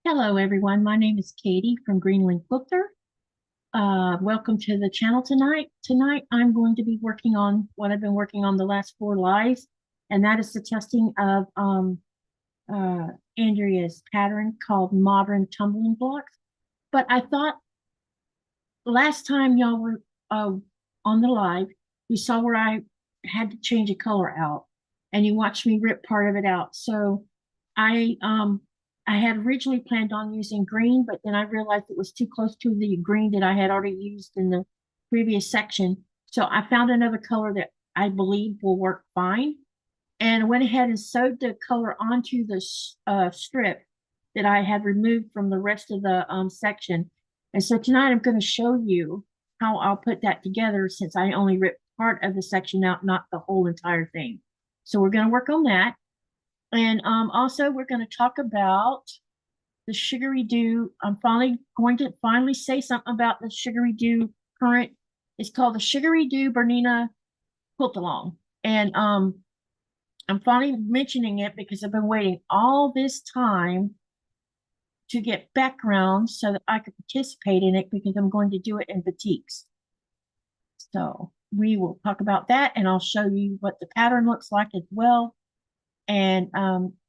Hello everyone, my name is Katy from Greenland Quilter. Welcome to the channel tonight. Tonight I'm going to be working on what I've been working on the last 4 lives, and that is the testing of Andrea's pattern called Modern Tumbling Blocks. But I thought last time y'all were on the live, you saw where I had to change a color out, and you watched me rip part of it out. So I had originally planned on using green, but then I realized it was too close to the green that I had already used in the previous section. So I found another color that I believe will work fine. And I went ahead and sewed the color onto the strip that I had removed from the rest of the section. And so tonight I'm going to show you how I'll put that together, since I only ripped part of the section out, not the whole entire thing. So we're going to work on that. And also we're going to talk about the Sugary Dew. I'm finally going to say something about the Sugary Dew current. It's called the Sugary Dew Bernina Quilt Along. And I'm finally mentioning it because I've been waiting all this time to get background so that I could participate in it, because I'm going to do it in batiks. So we will talk about that, and I'll show you what the pattern looks like as well. And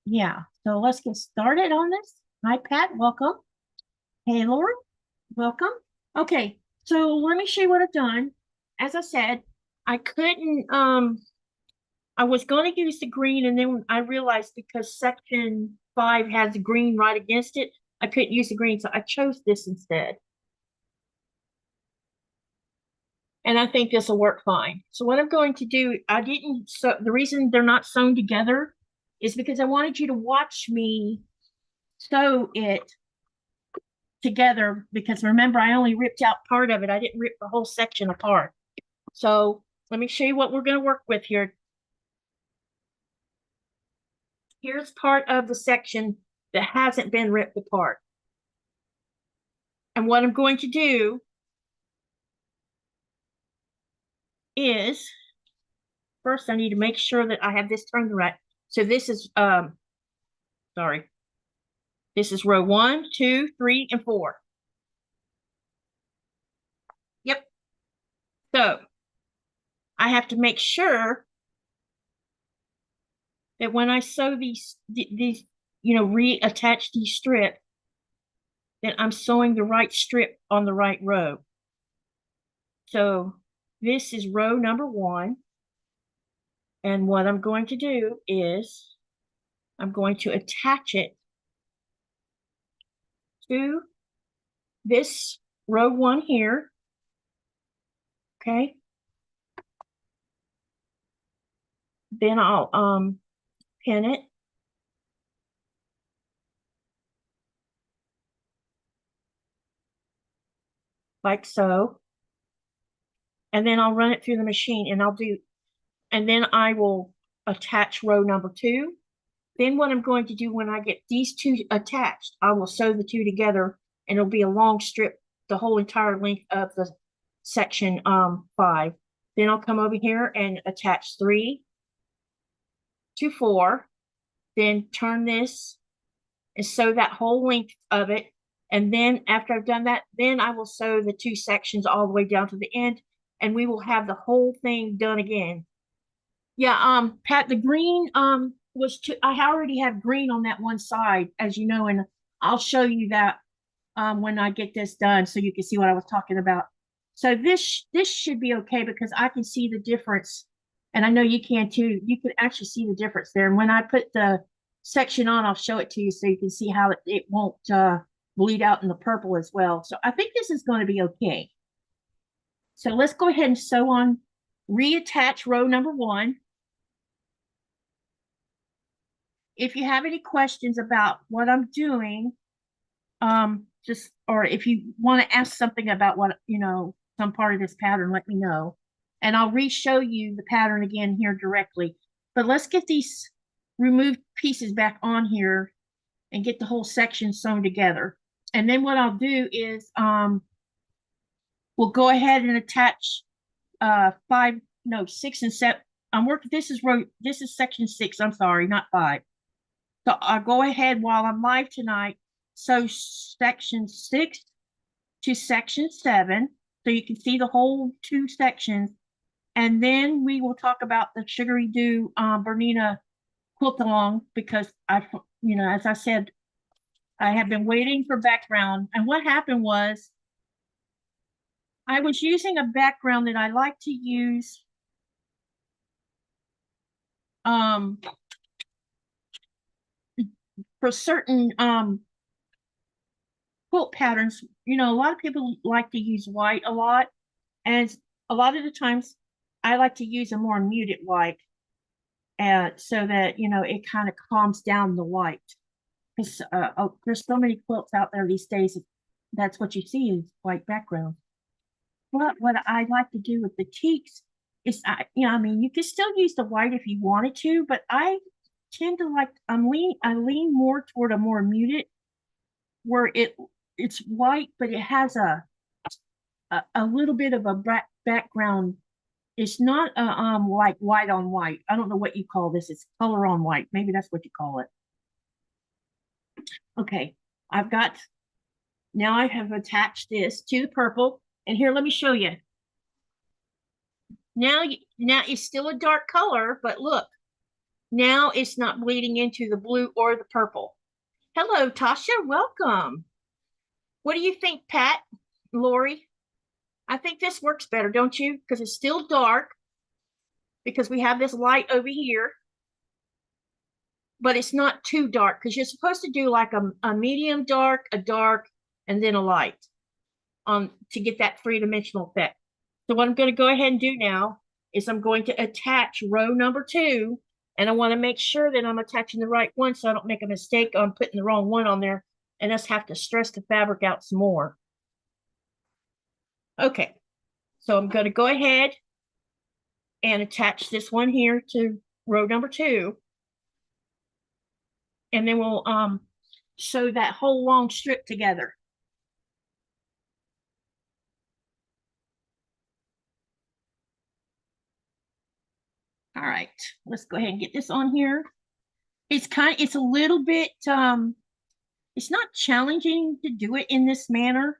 yeah, so let's get started on this. Hi, Pat, welcome. Hey, Laura, welcome. Okay, so let me show you what I've done. As I said, I couldn't, I was going to use the green, and then I realized because section 5 has the green right against it, I couldn't use the green, so I chose this instead. And I think this will work fine. So what I'm going to do, so the reason they're not sewn together is because I wanted you to watch me sew it together, because remember, I only ripped out part of it. I didn't rip the whole section apart. So let me show you what we're going to work with here. Here's part of the section that hasn't been ripped apart. And what I'm going to do is, first I need to make sure that I have this turned right. So this is, sorry. This is row 1, 2, 3, and 4. Yep. So I have to make sure that when I sew these, reattach these strips, that I'm sewing the right strip on the right row. So this is row number 1. And what I'm going to do is I'm going to attach it to this row 1 here. Okay. Then I'll pin it. Like so. And then I'll run it through the machine, and then I will attach row number 2. Then what I'm going to do when I get these 2 attached, I will sew the 2 together, and it'll be a long strip, the whole entire length of the section 5. Then I'll come over here and attach 3 to 4, then turn this and sew that whole length of it. And then after I've done that, then I will sew the 2 sections all the way down to the end, and we will have the whole thing done again. Yeah, Pat, the green I already have green on that one side, as you know, and I'll show you that when I get this done, so you can see what I was talking about. So this should be okay, because I can see the difference, and I know you can too. You can actually see the difference there. And when I put the section on, I'll show it to you so you can see how it won't bleed out in the purple as well. So I think this is going to be okay. So let's go ahead and sew on, reattach row number 1. If you have any questions about what I'm doing, or if you want to ask something about what, some part of this pattern, let me know. And I'll re-show you the pattern again here directly. But let's get these removed pieces back on here and get the whole section sewn together. And then what I'll do is we'll go ahead and attach 6 and 7. This is section 6, I'm sorry, not 5. So I'll go ahead while I'm live tonight So section 6 to section 7, so you can see the whole 2 sections. And then we will talk about the Sugary Dew Bernina quilt along, because as I said, I have been waiting for background. And what happened was I was using a background that I like to use for certain quilt patterns. A lot of people like to use white a lot, and a lot of the times I like to use a more muted white, and so that it kind of calms down the white, because there's so many quilts out there these days. That's what you see is white background. But what I like to do with the teaks is, you could still use the white if you wanted to, but I tend to I lean more toward a more muted, where it's white, but it has a little bit of a background. It's not like white on white. I don't know what you call this. It's color on white. Maybe that's what you call it. Okay, now I have attached this to the purple, and here, let me show you. Now it's still a dark color, but look, now it's not bleeding into the blue or the purple. Hello, Tasha, welcome. What do you think, Pat, Lori? I think this works better, don't you? Because it's still dark, because we have this light over here, but it's not too dark, because you're supposed to do like a medium dark, a dark, and then a light to get that three-dimensional effect. So what I'm going to go ahead and do now is I'm going to attach row number 2, and I want to make sure that I'm attaching the right one so I don't make a mistake on putting the wrong one on there and us have to stress the fabric out some more. Okay, so I'm going to go ahead and attach this one here to row number 2. And then we'll sew that whole long strip together. All right, let's go ahead and get this on here. It's a little bit, it's not challenging to do it in this manner,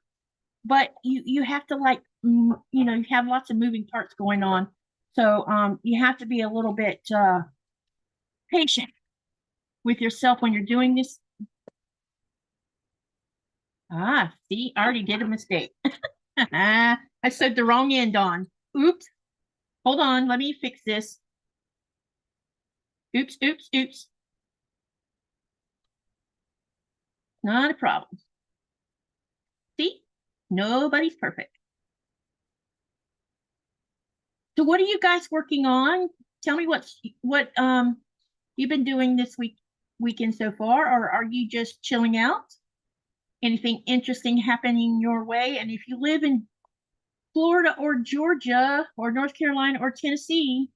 but you have to you have lots of moving parts going on. So you have to be a little bit patient with yourself when you're doing this. See, I already did a mistake. I sewed the wrong end on. Oops. Hold on, let me fix this. Oops, oops, oops. Not a problem. See, nobody's perfect. So what are you guys working on? Tell me what you've been doing this weekend so far, or are you just chilling out? Anything interesting happening your way? And if you live in Florida or Georgia or North Carolina or Tennessee,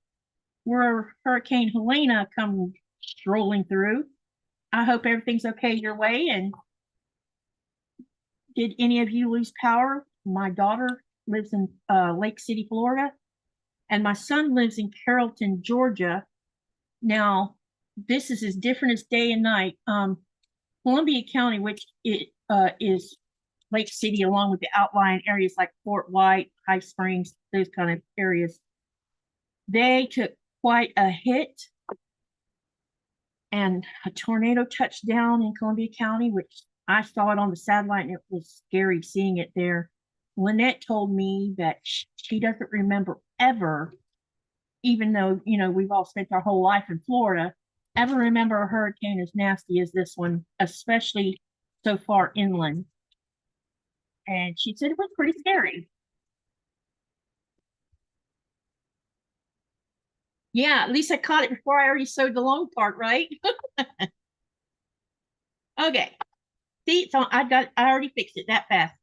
where Hurricane Helena comes strolling through, I hope everything's okay your way. And did any of you lose power? My daughter lives in Lake City, Florida, and my son lives in Carrollton, Georgia. Now, this is as different as day and night. Columbia County, which is Lake City, along with the outlying areas like Fort White, High Springs, those kind of areas, they took quite a hit. And a tornado touched down in Columbia County, which I saw it on the satellite, and it was scary seeing it there. Lynette told me that she doesn't remember ever, even though, we've all spent our whole life in Florida, ever remember a hurricane as nasty as this one, especially so far inland. And she said it was pretty scary. Yeah, at least I caught it before I already sewed the long part, right? Okay. See, so I already fixed it that fast.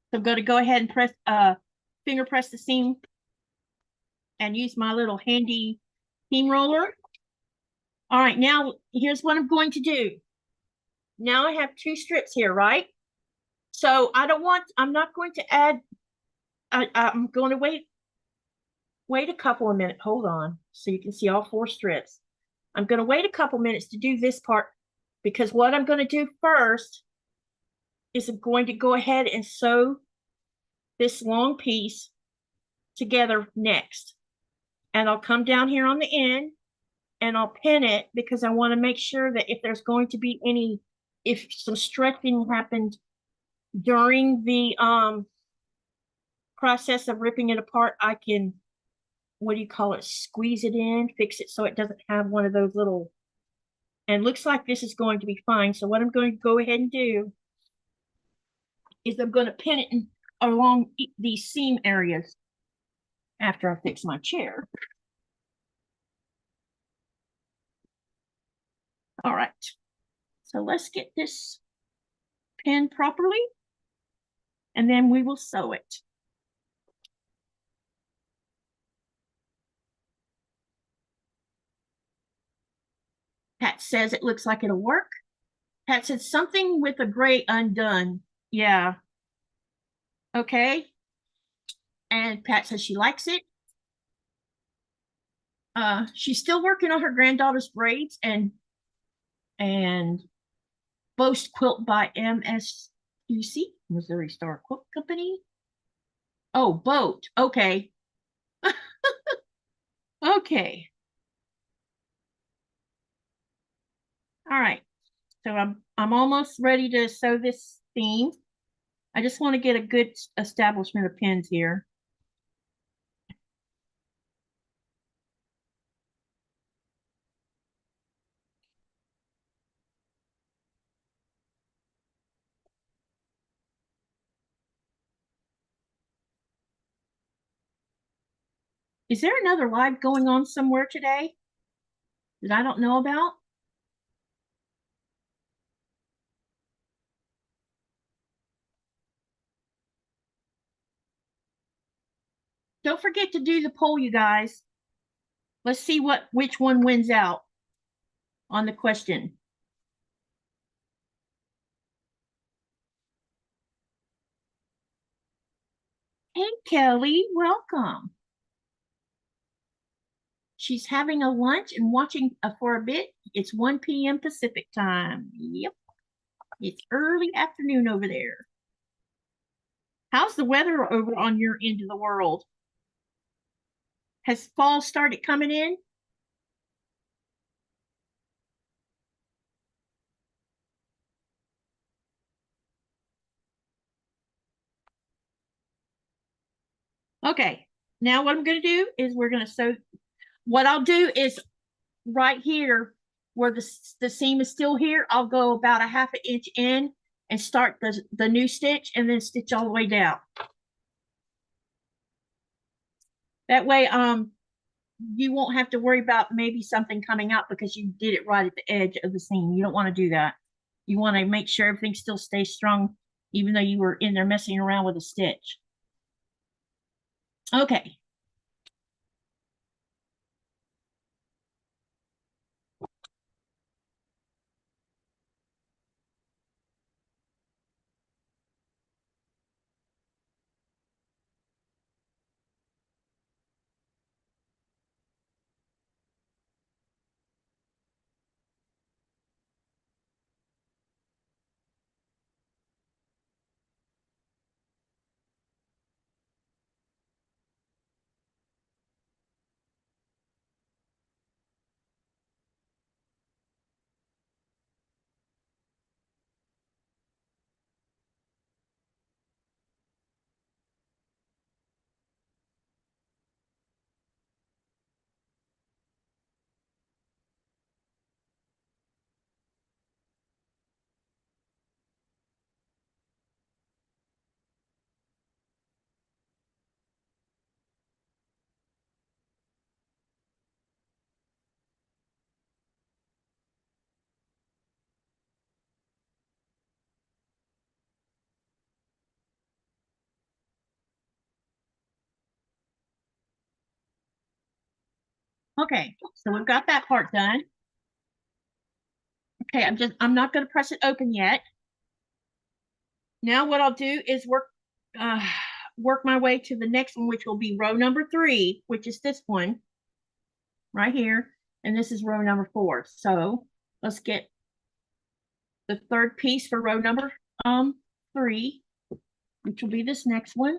So I'm going to go ahead and finger press the seam and use my little handy seam roller. All right, now here's what I'm going to do. Now I have 2 strips here, right? So I'm not going to add, I'm going to wait a couple of minutes. Hold on, so you can see all 4 strips. I'm going to wait a couple minutes to do this part, because what I'm going to do first is I'm going to go ahead and sew this long piece together next. And I'll come down here on the end and I'll pin it because I want to make sure that if there's going to be any, if some stretching happened during the process of ripping it apart, I can, what do you call it, squeeze it in, fix it so it doesn't have one of those little, and looks like this is going to be fine. So what I'm going to go ahead and do is I'm going to pin it in, along these seam areas after I fix my chair. All right, so let's get this pinned properly and then we will sew it. Pat says it looks like it'll work. Pat said something with a gray undone. Yeah. Okay. And Pat says she likes it. She's still working on her granddaughter's braids and Boast Quilt by MSQC, Missouri Star Quilt Company. Oh, Boat. Okay. Okay. All right. So I'm almost ready to sew this seam. I just want to get a good establishment of pins here. Is there another live going on somewhere today that I don't know about? Don't forget to do the poll, you guys. Let's see which one wins out on the question. Hey, Kelly, welcome. She's having a lunch and watching for a bit. It's 1 p.m. Pacific time. Yep. It's early afternoon over there. How's the weather over on your end of the world? Has fall started coming in? Okay. Now what I'm going to do is we're going to sew. What I'll do is right here where the seam is still here, I'll go about a half an inch in and start the new stitch and then stitch all the way down. That way, you won't have to worry about maybe something coming out because you did it right at the edge of the seam. You don't want to do that. You want to make sure everything still stays strong, even though you were in there messing around with a stitch. Okay. Okay, so we've got that part done. Okay, I'm not going to press it open yet. Now what I'll do is work my way to the next one, which will be row number 3, which is this one right here. And this is row number 4. So let's get the third piece for row number 3, which will be this next one.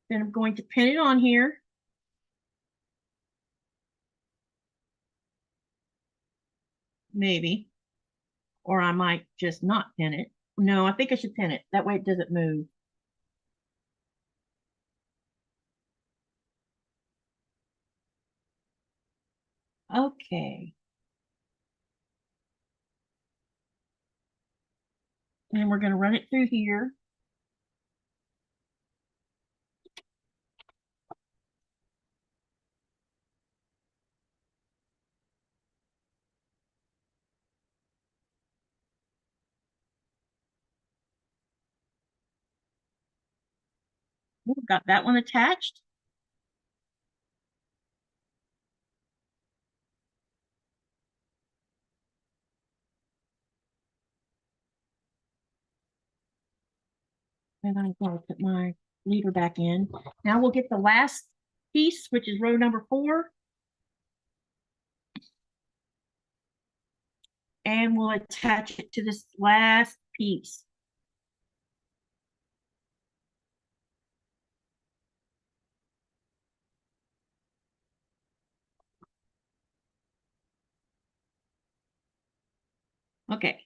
Then I'm going to pin it on here. Maybe. Or I might just not pin it. No, I think I should pin it. That way it doesn't move. Okay. And we're going to run it through here. We've got that one attached. And I'm going to put my leader back in. Now we'll get the last piece, which is row number 4. And we'll attach it to this last piece. Okay.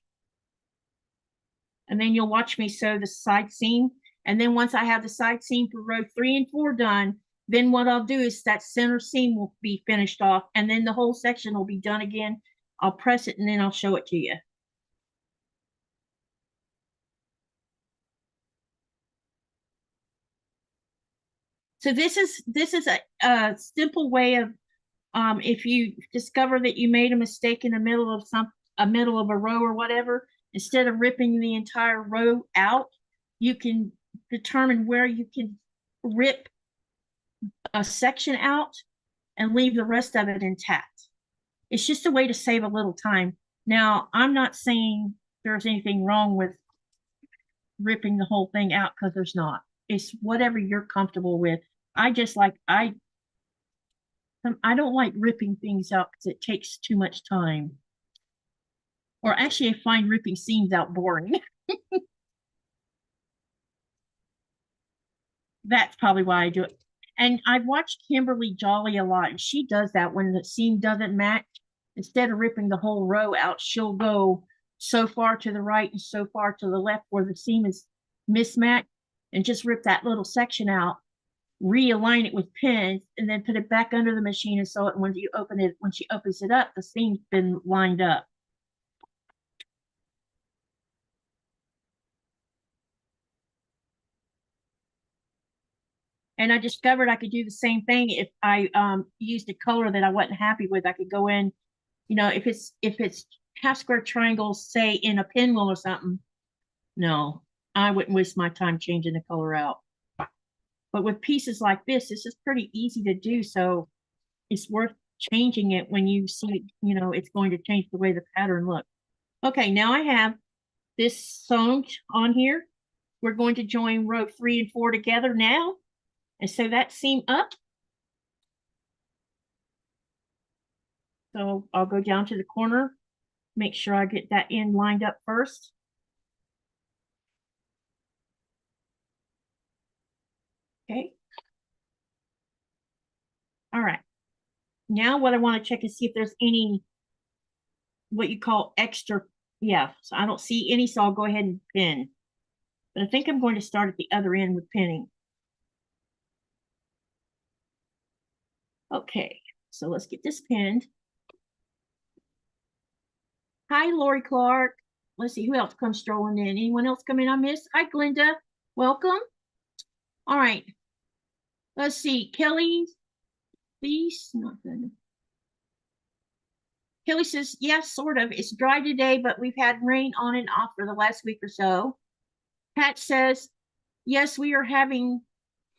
And then you'll watch me sew the side seam. And then once I have the side seam for row 3 and 4 done, then what I'll do is that center seam will be finished off, and then the whole section will be done again. I'll press it and then I'll show it to you. So this is a simple way of if you discover that you made a mistake in the middle of a row or whatever, instead of ripping the entire row out, you can determine where you can rip a section out and leave the rest of it intact. It's just a way to save a little time. Now, I'm not saying there's anything wrong with ripping the whole thing out, because there's not. It's whatever you're comfortable with. I don't like ripping things out because it takes too much time. Or actually, I find ripping seams out boring. That's probably why I do it. And I've watched Kimberly Jolly a lot, and she does that when the seam doesn't match. Instead of ripping the whole row out, she'll go so far to the right and so far to the left where the seam is mismatched, and just rip that little section out, realign it with pins, and then put it back under the machine and sew it. And when she opens it up, the seam's been lined up. And I discovered I could do the same thing if I used a color that I wasn't happy with. I could go in, if it's half square triangles, say in a pinwheel or something. No, I wouldn't waste my time changing the color out. But with pieces like this is pretty easy to do. So it's worth changing it when you see, it's going to change the way the pattern looks. Okay, now I have this sewn on here. We're going to join row 3 and 4 together now. And sew that seam up. So I'll go down to the corner, make sure I get that end lined up first. Okay. All right. Now what I want to check is see if there's any, what you call extra. Yeah, so I don't see any, so I'll go ahead and pin. But I think I'm going to start at the other end with pinning. Okay, so let's get this pinned. Hi, Lori Clark. Let's see who else comes strolling in. Anyone else coming I missed? Hi, Glenda. Welcome. All right. Let's see. Kelly, please. Not good. Kelly says, yes, sort of. It's dry today, but we've had rain on and off for the last week or so. Pat says, yes, we are having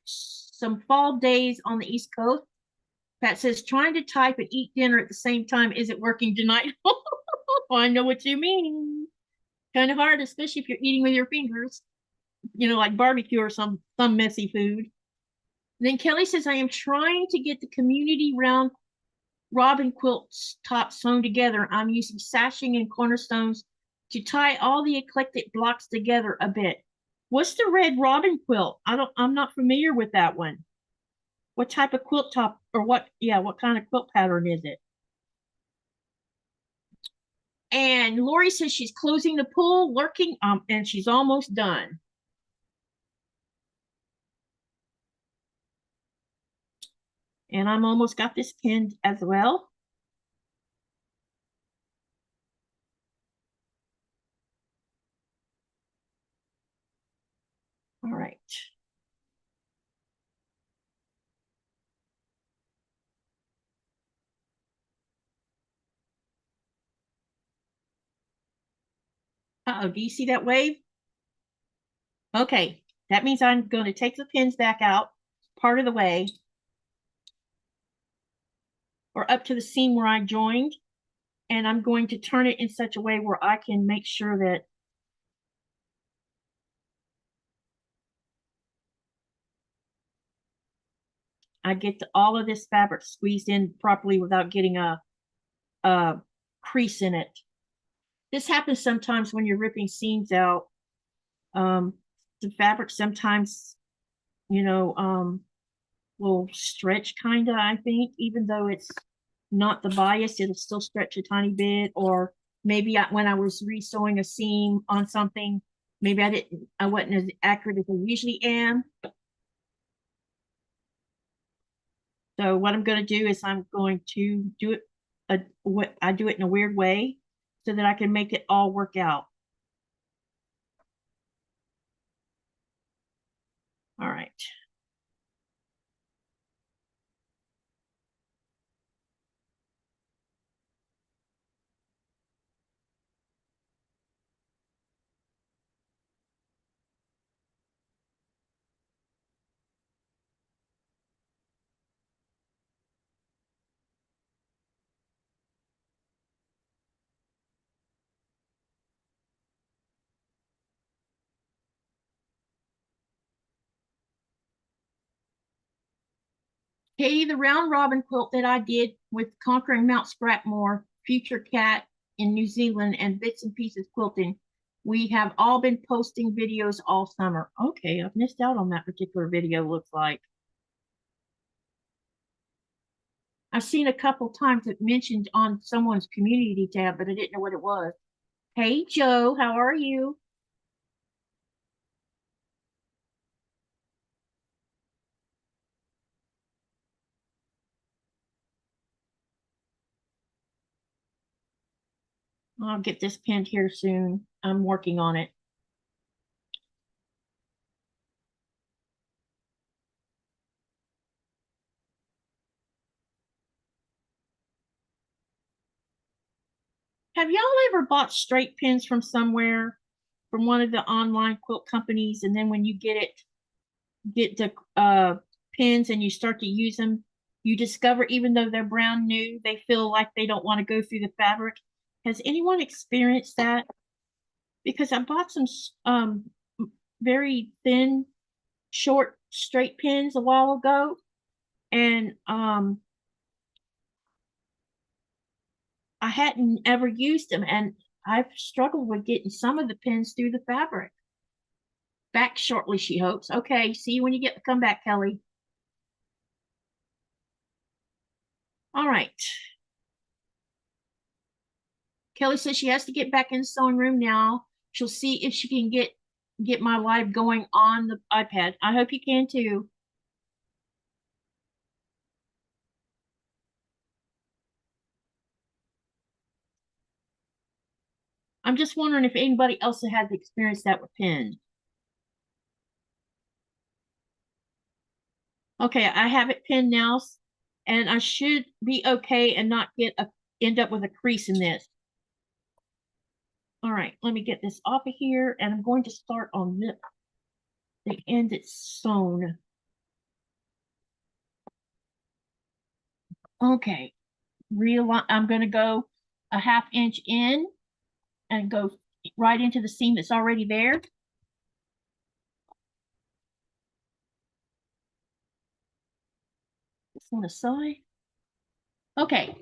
some fall days on the East Coast. Pat says, trying to type and eat dinner at the same time isn't working tonight. I know what you mean. Kind of hard, especially if you're eating with your fingers, like barbecue or some messy food. Then Kelly says, I am trying to get the community round robin quilt top sewn together. I'm using sashing and cornerstones to tie all the eclectic blocks together a bit. What's the red robin quilt? I'm not familiar with that one. What type of quilt top or what kind of quilt pattern is it? And Lori says she's closing the pool, lurking, and she's almost done. And I'm almost got this pinned as well. All right. Uh-oh, do you see that wave? Okay, that means I'm going to take the pins back out part of the way or up to the seam where I joined, and I'm going to turn it in such a way where I can make sure that I get all of this fabric squeezed in properly without getting a crease in it. This happens sometimes when you're ripping seams out. The fabric sometimes, will stretch kind of, I think, even though it's not the bias, it'll still stretch a tiny bit. Or maybe when I was resewing a seam on something, maybe I wasn't as accurate as I usually am. So what I'm going to do is I'm going to do it, what I do it in a weird way so that I can make it all work out. All right. Katy, the round robin quilt that I did with Conquering Mount Scrapmore, Future Cat in New Zealand, and Bits and Pieces Quilting. We have all been posting videos all summer. Okay, I've missed out on that particular video, looks like. I've seen a couple times it mentioned on someone's community tab, but I didn't know what it was. Hey, Joe, how are you? I'll get this pinned here soon. I'm working on it. Have y'all ever bought straight pins from somewhere, from one of the online quilt companies, and then when you get the pins and you start to use them, you discover even though they're brand new, they feel like they don't want to go through the fabric. Has anyone experienced that? Because I bought some very thin, short, straight pins a while ago, and I hadn't ever used them, and I've struggled with getting some of the pins through the fabric. Back shortly, she hopes. Okay, see you when you come back, Kelly. All right. Kelly says she has to get back in the sewing room now. She'll see if she can get my live going on the iPad. I hope you can too. I'm just wondering if anybody else has experienced that with pins. Okay, I have it pinned now, and I should be okay and not end up with a crease in this. All right, let me get this off of here, and I'm going to start on the end it's sewn. Okay, I'm going to go a 1/2 inch in and go right into the seam that's already there. This on the side. Okay,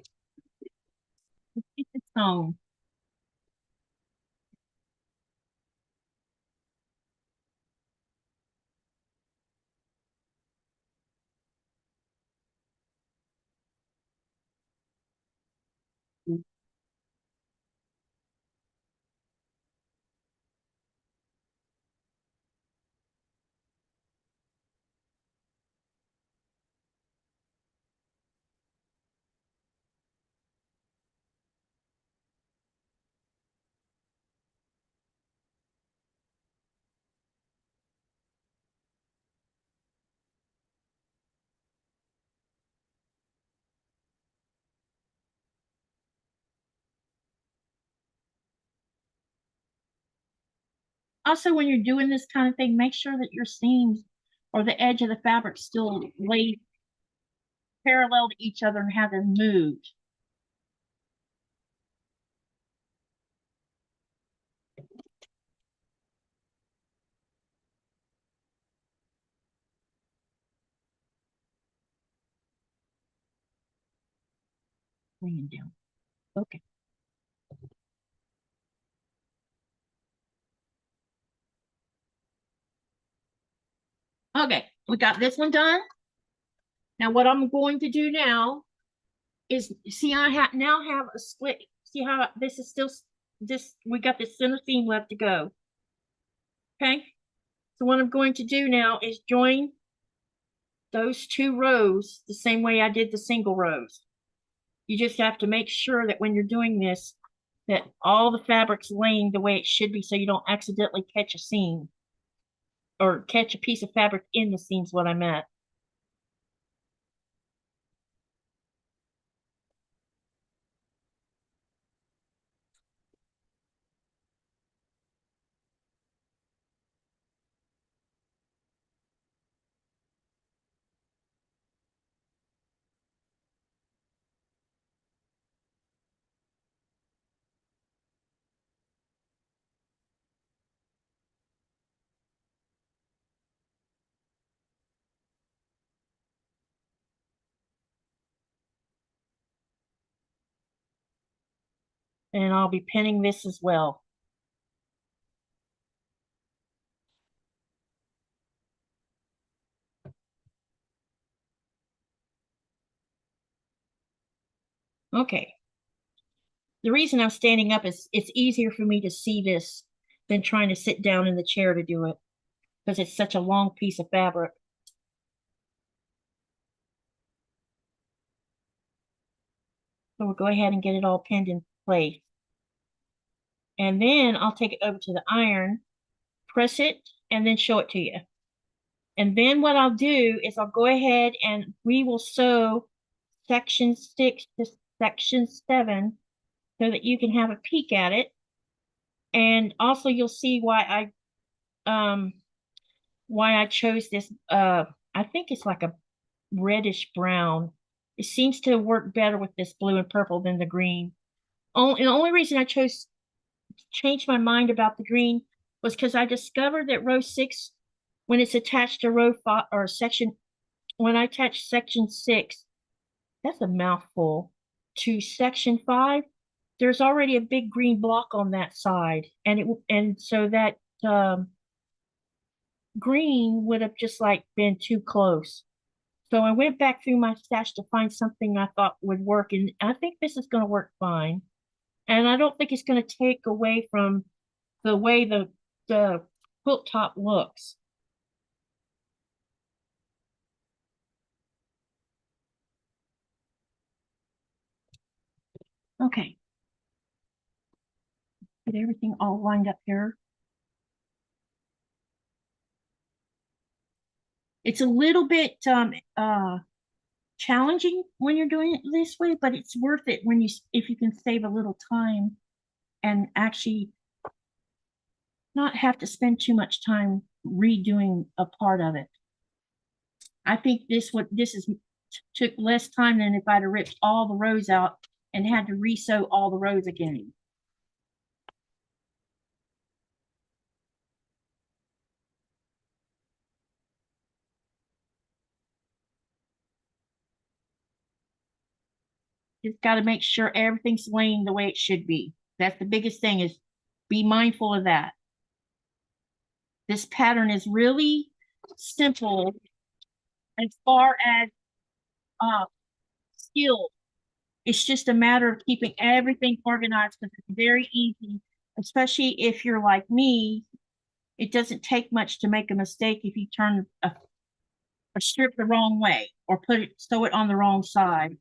it's sewn. Also, when you're doing this kind of thing, make sure that your seams or the edge of the fabric still lay parallel to each other and have them moved. Laying down. Okay. Okay, we got this one done. Now what I'm going to do now is, see, I now have a split. See how this is still, this, we got this center seam left to go. Okay, so what I'm going to do now is join those two rows the same way I did the single rows. You just have to make sure that when you're doing this, that all the fabric's laying the way it should be, so you don't accidentally catch a seam or catch a piece of fabric in the seams, what I meant. And I'll be pinning this as well. Okay. The reason I'm standing up is it's easier for me to see this than trying to sit down in the chair to do it, because it's such a long piece of fabric. So we'll go ahead and get it all pinned in place. And then I'll take it over to the iron, press it, and then show it to you. And then what I'll do is I'll go ahead and we will sew section 6 to section 7 so that you can have a peek at it. And also you'll see why I chose this. I think it's like a reddish brown. It seems to work better with this blue and purple than the green. The only reason I changed my mind about the green was because I discovered that row 6, when it's attached to row 5 or section, when I attach section 6, that's a mouthful, to section 5, there's already a big green block on that side, and so that green would have just like been too close. So I went back through my stash to find something I thought would work, and I think this is going to work fine. And I don't think it's going to take away from the way the quilt top looks. Okay. Get everything all lined up here. It's a little bit challenging when you're doing it this way, but it's worth it when if you can save a little time and actually not have to spend too much time redoing a part of it. I think took less time than if I'd have ripped all the rows out and had to resew all the rows again. Just got to make sure everything's laying the way it should be. That's the biggest thing, is be mindful of that. This pattern is really simple as far as skill. It's just a matter of keeping everything organized because it's very easy, especially if you're like me. It doesn't take much to make a mistake if you turn a strip the wrong way or sew it on the wrong side.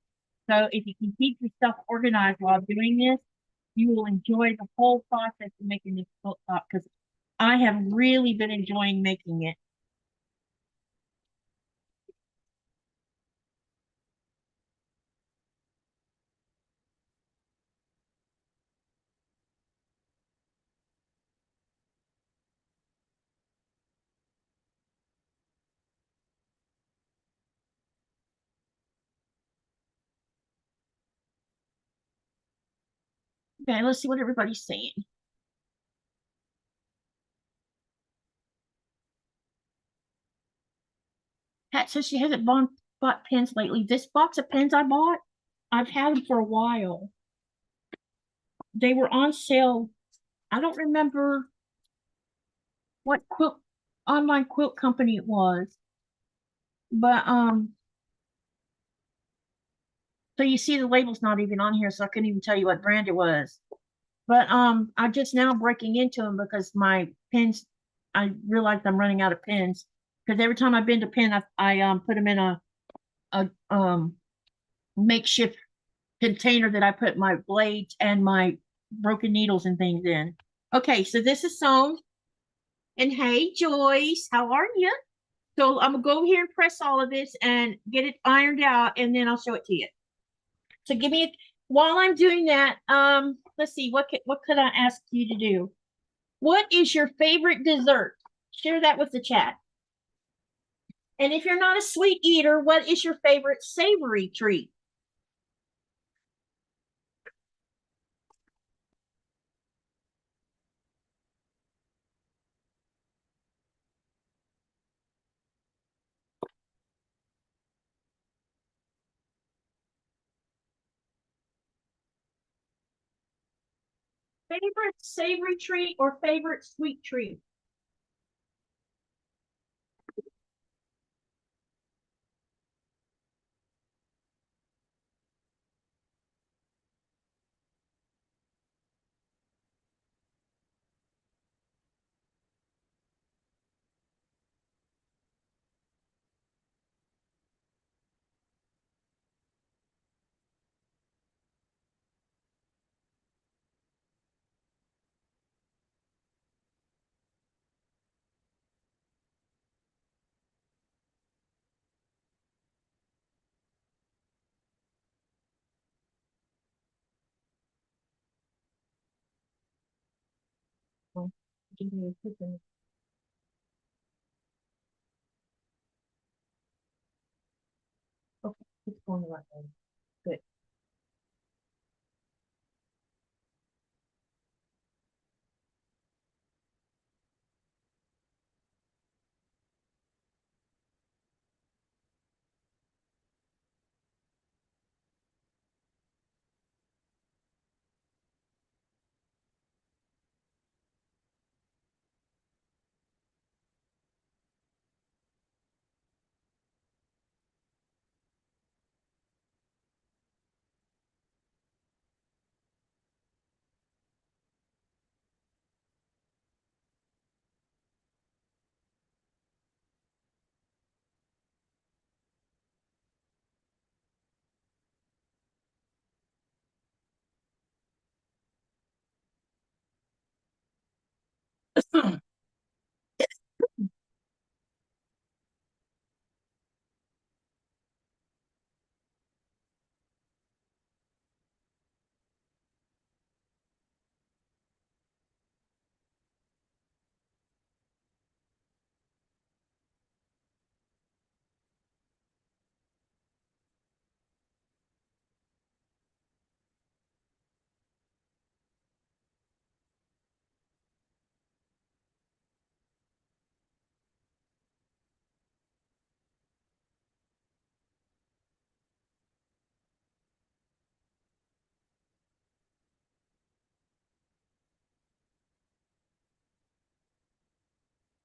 So if you can keep your stuff organized while doing this, you will enjoy the whole process of making this quilt top because I have really been enjoying making it. Okay, let's see what everybody's saying. Pat says she hasn't bought pens lately. This box of pens I bought, I've had them for a while. They were on sale. I don't remember what online quilt company it was, but so you see the label's not even on here, so I couldn't even tell you what brand it was. But I'm just now breaking into them because my pens, I realized I'm running out of pens because every time I've been to pen, I put them in a makeshift container that I put my blades and my broken needles and things in. Okay, so this is sewn. And hey, Joyce, how are you? So I'm gonna go over here and press all of this and get it ironed out, and then I'll show it to you. So give me while I'm doing that. Let's see what could I ask you to do? What is your favorite dessert? Share that with the chat. And if you're not a sweet eater, what is your favorite savory treat? Favorite savory treat or favorite sweet treat? Oh, okay, it's going the right way. Good.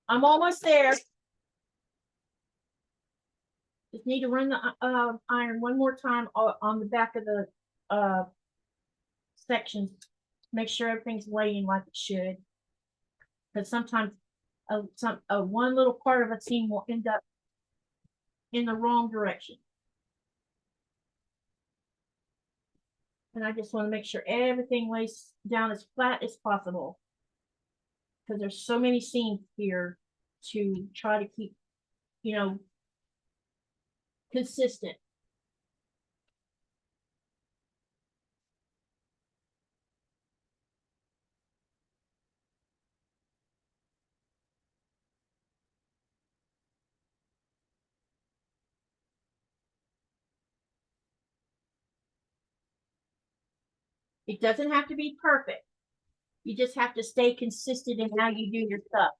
I'm almost there. Just need to run the iron one more time on the back of the sections. Make sure everything's laying like it should. Because sometimes one little part of a seam will end up in the wrong direction. And I just want to make sure everything lays down as flat as possible. Because there's so many seams here to try to keep, you know, consistent. It doesn't have to be perfect. You just have to stay consistent in how you do your stuff.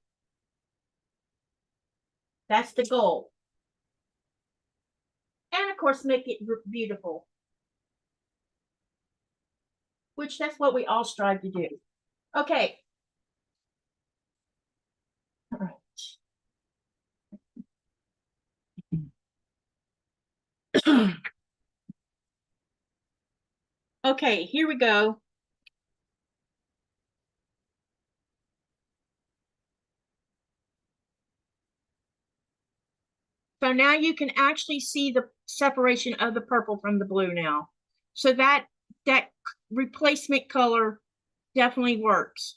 That's the goal. And of course, make it beautiful. Which that's what we all strive to do. Okay. All right. Okay, here we go. So now you can actually see the separation of the purple from the blue now. So that replacement color definitely works.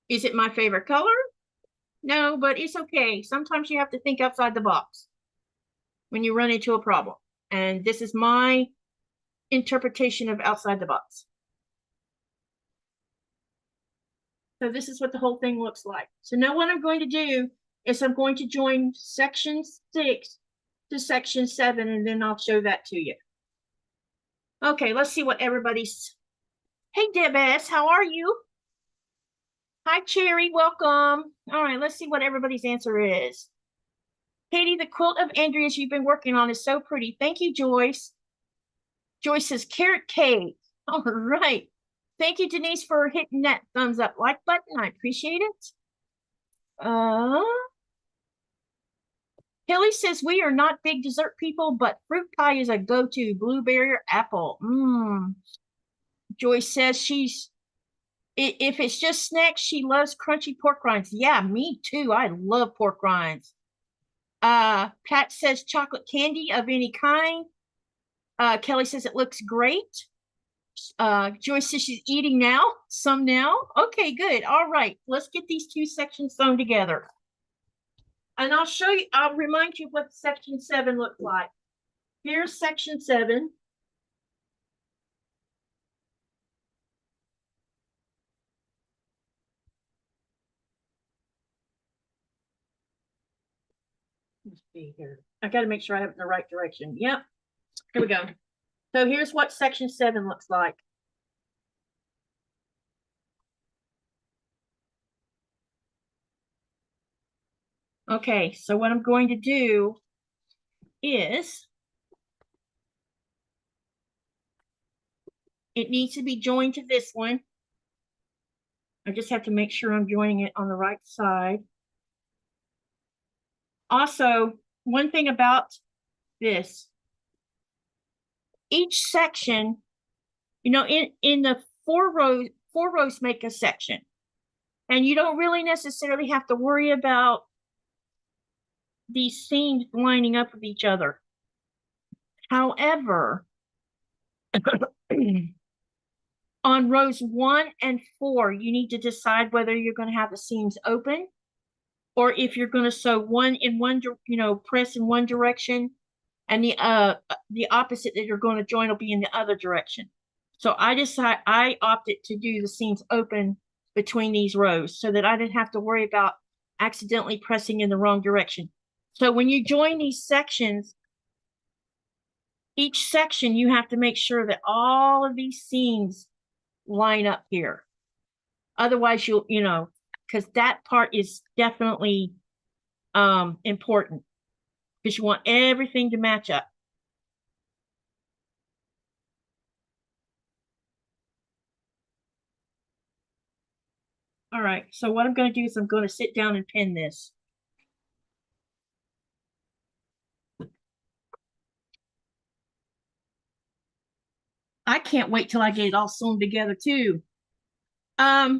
Is it my favorite color? No, but it's okay. Sometimes you have to think outside the box when you run into a problem. And this is my interpretation of outside the box. So this is what the whole thing looks like. So now what I'm going to do is I'm going to join section 6 to section 7, and then I'll show that to you. Okay, let's see what everybody's. Hey, Deb S., how are you? Hi, Cherry, welcome. All right, let's see what everybody's answer is. Katy, the quilt of Andrea's you've been working on is so pretty. Thank you, Joyce. Joyce says carrot cake. All right. Thank you, Denise, for hitting that thumbs up like button. I appreciate it. Kelly says we are not big dessert people, but fruit pie is a go-to. Blueberry or apple. Joyce says if it's just snacks, she loves crunchy pork rinds. Yeah, me too. I love pork rinds. Pat says chocolate candy of any kind. Kelly says it looks great. Joyce says she's eating now, some now. Okay, good. All right, let's get these two sections sewn together. And I'll remind you what section 7 looks like. Here's section 7. Let's see here. I got to make sure I have it in the right direction. Yep. Here we go. So here's what section 7 looks like. Okay, so what I'm going to do is it needs to be joined to this one. I just have to make sure I'm joining it on the right side. Also, one thing about this, each section, you know, in the four rows make a section. And you don't really necessarily have to worry about these seams lining up with each other. However, on rows 1 and 4, you need to decide whether you're going to have the seams open or if you're going to sew one in one, press in one direction, and the opposite that you're going to join will be in the other direction. So I opted to do the seams open between these rows so that I didn't have to worry about accidentally pressing in the wrong direction. So when you join these sections, each section you have to make sure that all of these seams line up here. Otherwise because that part is definitely important because you want everything to match up. All right, so what I'm going to do is I'm going to sit down and pin this. I can't wait till I get it all sewn together too. I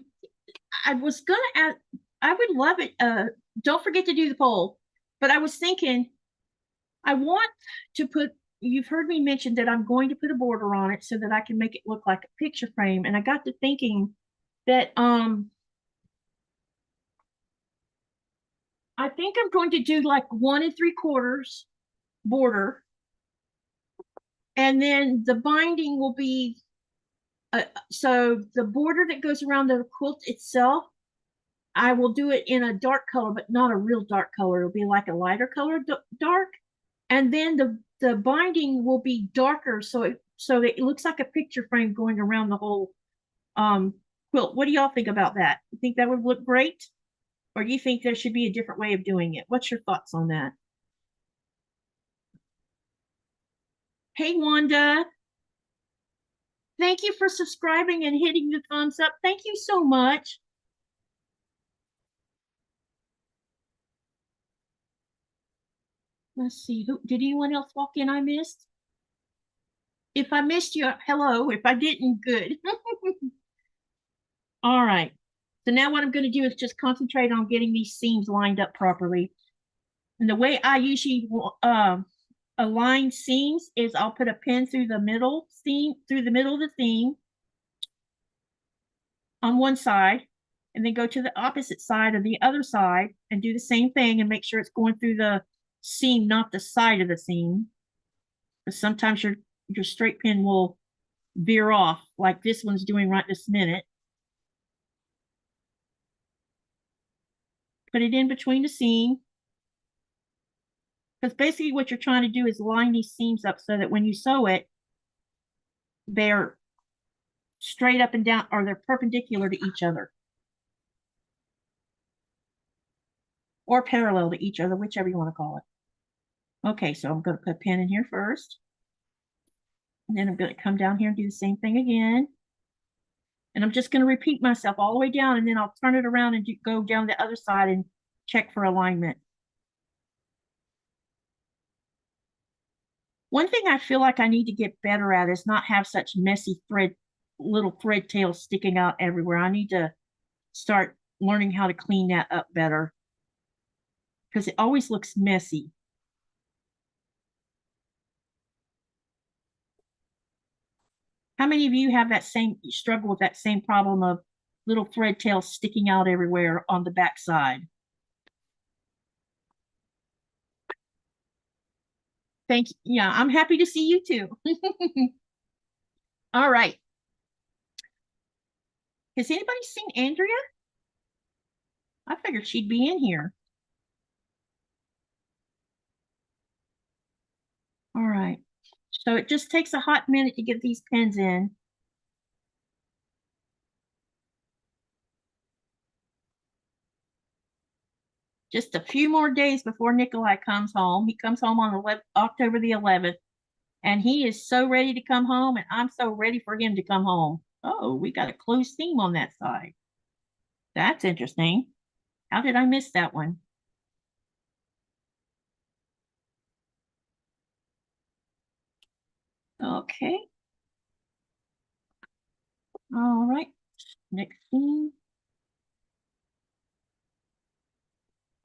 was gonna add, I would love it. Don't forget to do the poll. But I was thinking, I want to put, you've heard me mention that I'm going to put a border on it so that I can make it look like a picture frame. And I got to thinking that I think I'm going to do like 1 3/4 border. And then the binding will be, so the border that goes around the quilt itself, I will do it in a dark color, but not a real dark color. It'll be like a lighter color dark. And then the binding will be darker, so it looks like a picture frame going around the whole quilt. What do y'all think about that? You think that would look great? Or do you think there should be a different way of doing it? What's your thoughts on that? Hey, Wanda. Thank you for subscribing and hitting the thumbs up. Thank you so much. Let's see. Did anyone else walk in I missed? If I missed you, hello. If I didn't, good. All right. So now what I'm going to do is just concentrate on getting these seams lined up properly. And the way I usually align seams is I'll put a pin through the middle seam, through the middle of the seam on one side, and then go to the opposite side or the other side and do the same thing and make sure it's going through the seam, not the side of the seam. Because sometimes your straight pin will veer off like this one's doing right this minute. Put it in between the seam. Because basically what you're trying to do is line these seams up so that when you sew it, they're straight up and down, or they're perpendicular to each other. Or parallel to each other, whichever you want to call it. Okay, so I'm going to put a pin in here first. And then I'm going to come down here and do the same thing again. And I'm just going to repeat myself all the way down, and then I'll turn it around and go down the other side and check for alignment. One thing I feel like I need to get better at is not have such messy little thread tails sticking out everywhere. I need to start learning how to clean that up better because it always looks messy. How many of you have that same struggle with that same problem of little thread tails sticking out everywhere on the back side? Thank you. Yeah, I'm happy to see you too. All right. Has anybody seen Andrea? I figured she'd be in here. All right. So it just takes a hot minute to get these pins in. Just a few more days before Nikolai comes home. He comes home on October the 11th, and he is so ready to come home, and I'm so ready for him to come home. Oh, we got a closed seam on that side. That's interesting. How did I miss that one? Okay. All right. Next seam.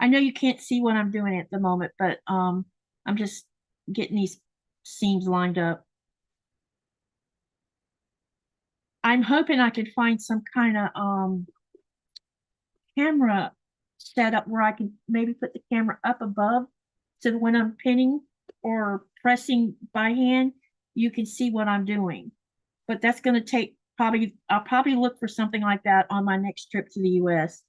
I know you can't see what I'm doing at the moment, but I'm just getting these seams lined up. I'm hoping I can find some kind of camera setup where I can maybe put the camera up above so that when I'm pinning or pressing by hand, you can see what I'm doing. But that's going to take I'll probably look for something like that on my next trip to the US.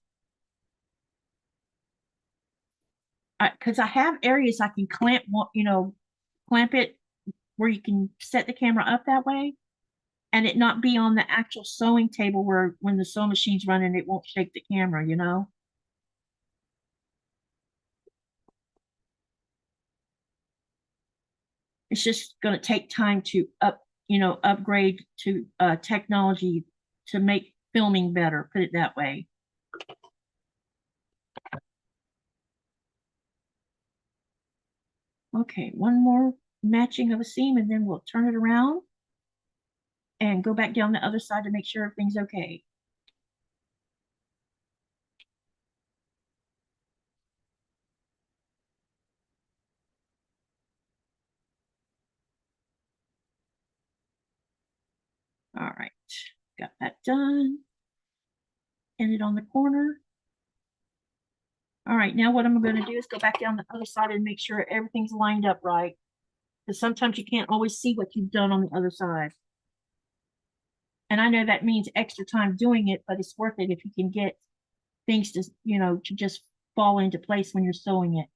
Because I have areas I can clamp it where you can set the camera up that way and it not be on the actual sewing table where when the sewing machine's running, it won't shake the camera, you know? It's just going to take time to upgrade to technology to make filming better, put it that way. Okay, one more matching of a seam and then we'll turn it around. and go back down the other side to make sure everything's okay. All right, got that done. End it on the corner. All right, now what I'm going to do is go back down the other side and make sure everything's lined up right. Because sometimes you can't always see what you've done on the other side. And I know that means extra time doing it, but it's worth it if you can get things to, to just fall into place when you're sewing it.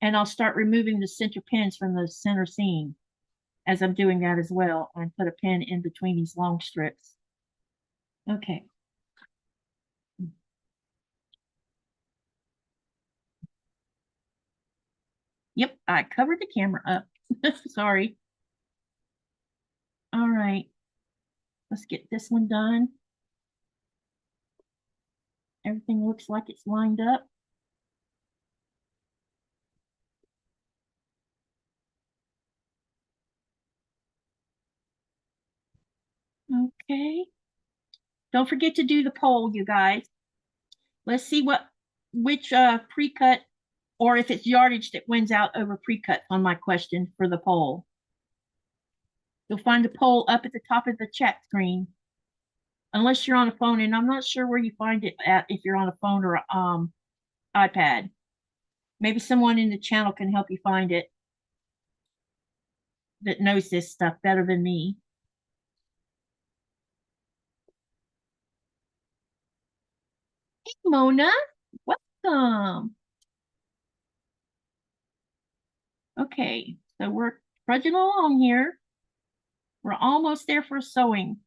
And I'll start removing the center pins from the center seam as I'm doing that as well, and put a pin in between these long strips. Okay. Yep, I covered the camera up. Sorry. All right. Let's get this one done. Everything looks like it's lined up. Okay. Don't forget to do the poll, you guys. Let's see which pre-cut, or if it's yardage that wins out over pre-cut on my question for the poll. You'll find the poll up at the top of the chat screen. Unless you're on a phone, and I'm not sure where you find it at if you're on a phone or iPad. Maybe someone in the channel can help you find it that knows this stuff better than me. Hey, Mona, welcome. Okay, so we're trudging along here. We're almost there for sewing.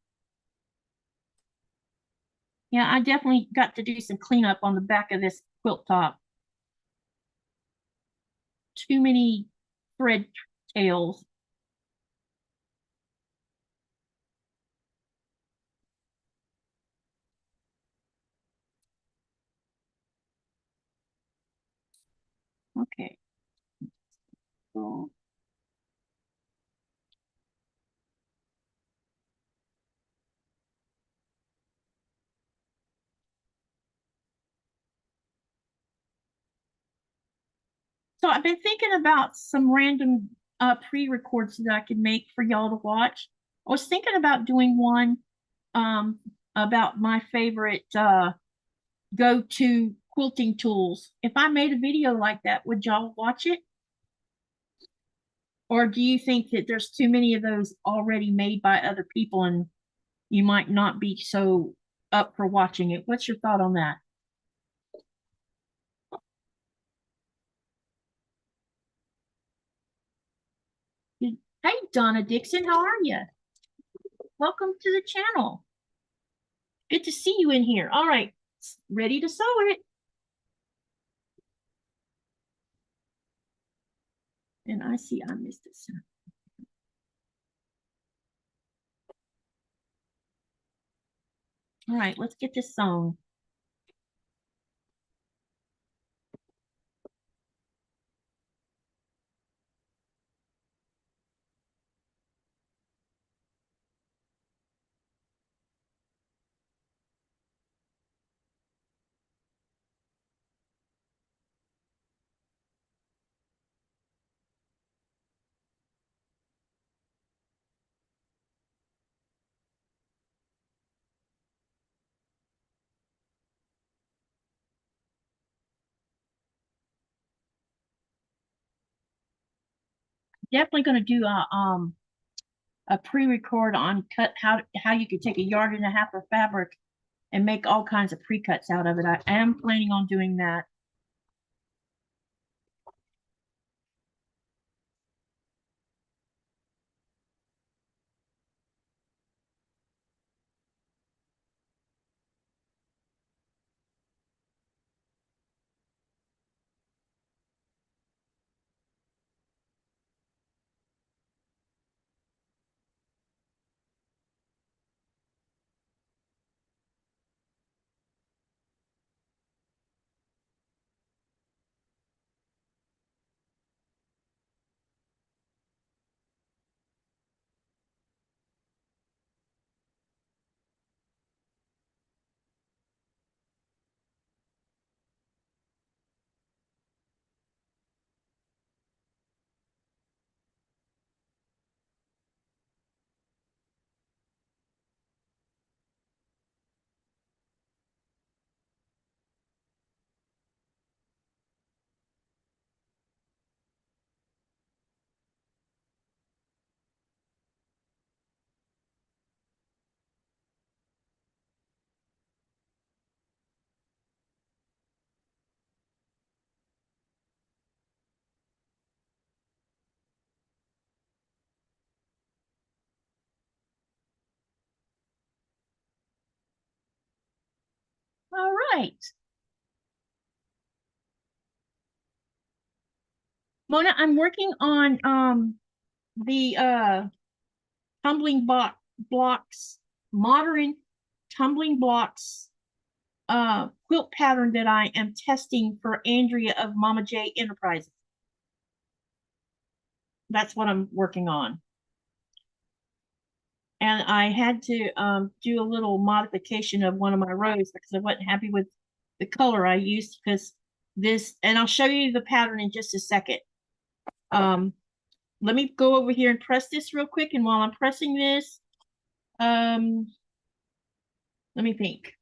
Yeah, I definitely got to do some cleanup on the back of this quilt top. Too many thread tails. Okay. So I've been thinking about some random pre-records that I could make for y'all to watch. I was thinking about doing one um, about my favorite go-to quilting tools. If I made a video like that, would y'all watch it? Or do you think that there's too many of those already made by other people and you might not be so up for watching it? What's your thought on that? Hey, Donna Dixon, how are you? Welcome to the channel. Good to see you in here. All right, ready to sew it. And I see I missed it. All right, let's get this sewn. Definitely going to do a pre-record on how you could take a yard and a half of fabric and make all kinds of pre-cuts out of it. I am planning on doing that. All right. Mona, I'm working on the tumbling blocks, modern tumbling blocks quilt pattern that I am testing for Andrea of Mama J Enterprises. That's what I'm working on. And I had to do a little modification of one of my rows because I wasn't happy with the color I used because this, and I'll show you the pattern in just a second. Let me go over here and press this real quick. And while I'm pressing this, let me think.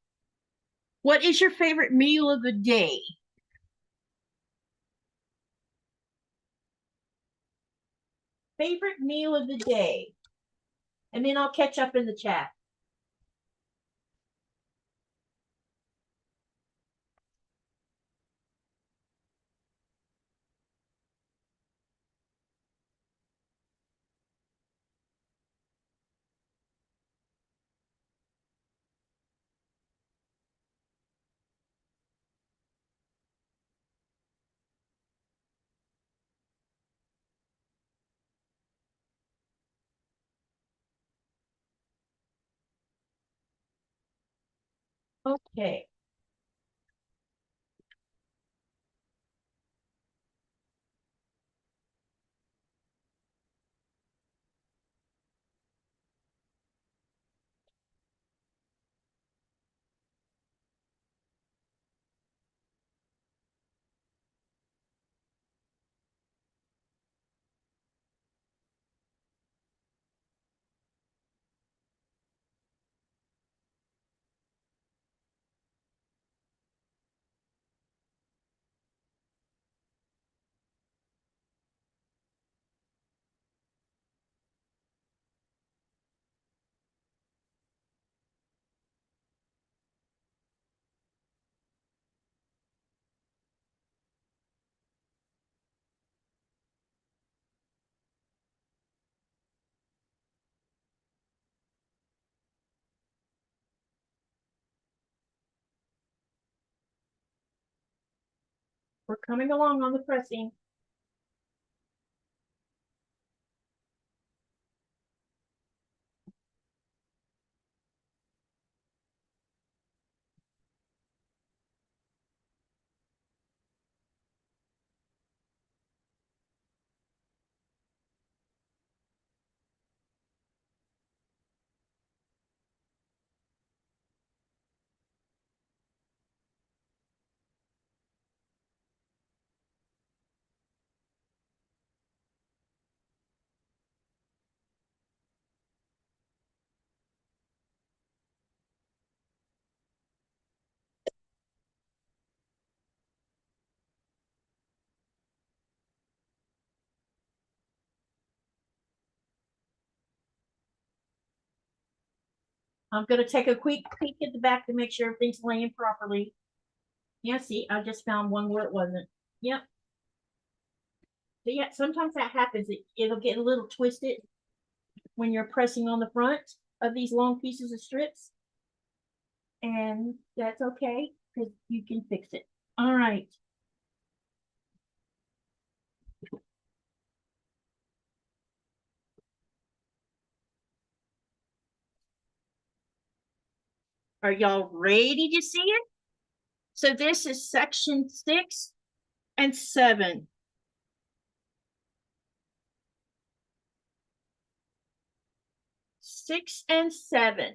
What is your favorite meal of the day? Favorite meal of the day. And then I'll catch up in the chat. Okay. We're coming along on the pressing. I'm going to take a quick peek at the back to make sure everything's laying properly. Yeah, see, I just found one where it wasn't. Yep. So yeah, sometimes that happens. It'll get a little twisted when you're pressing on the front of these long pieces of strips. And that's okay because you can fix it. All right. Are y'all ready to see it? So this is section 6 and 7. Six and 7.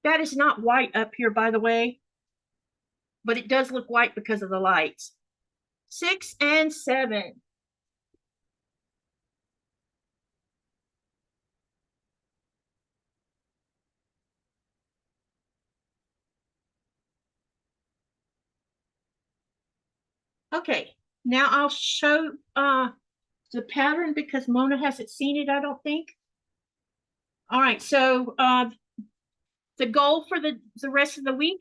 That is not white up here, by the way, but it does look white because of the lights. 6 and 7. Okay, now I'll show the pattern because Mona hasn't seen it, I don't think. All right, so the goal for the rest of the week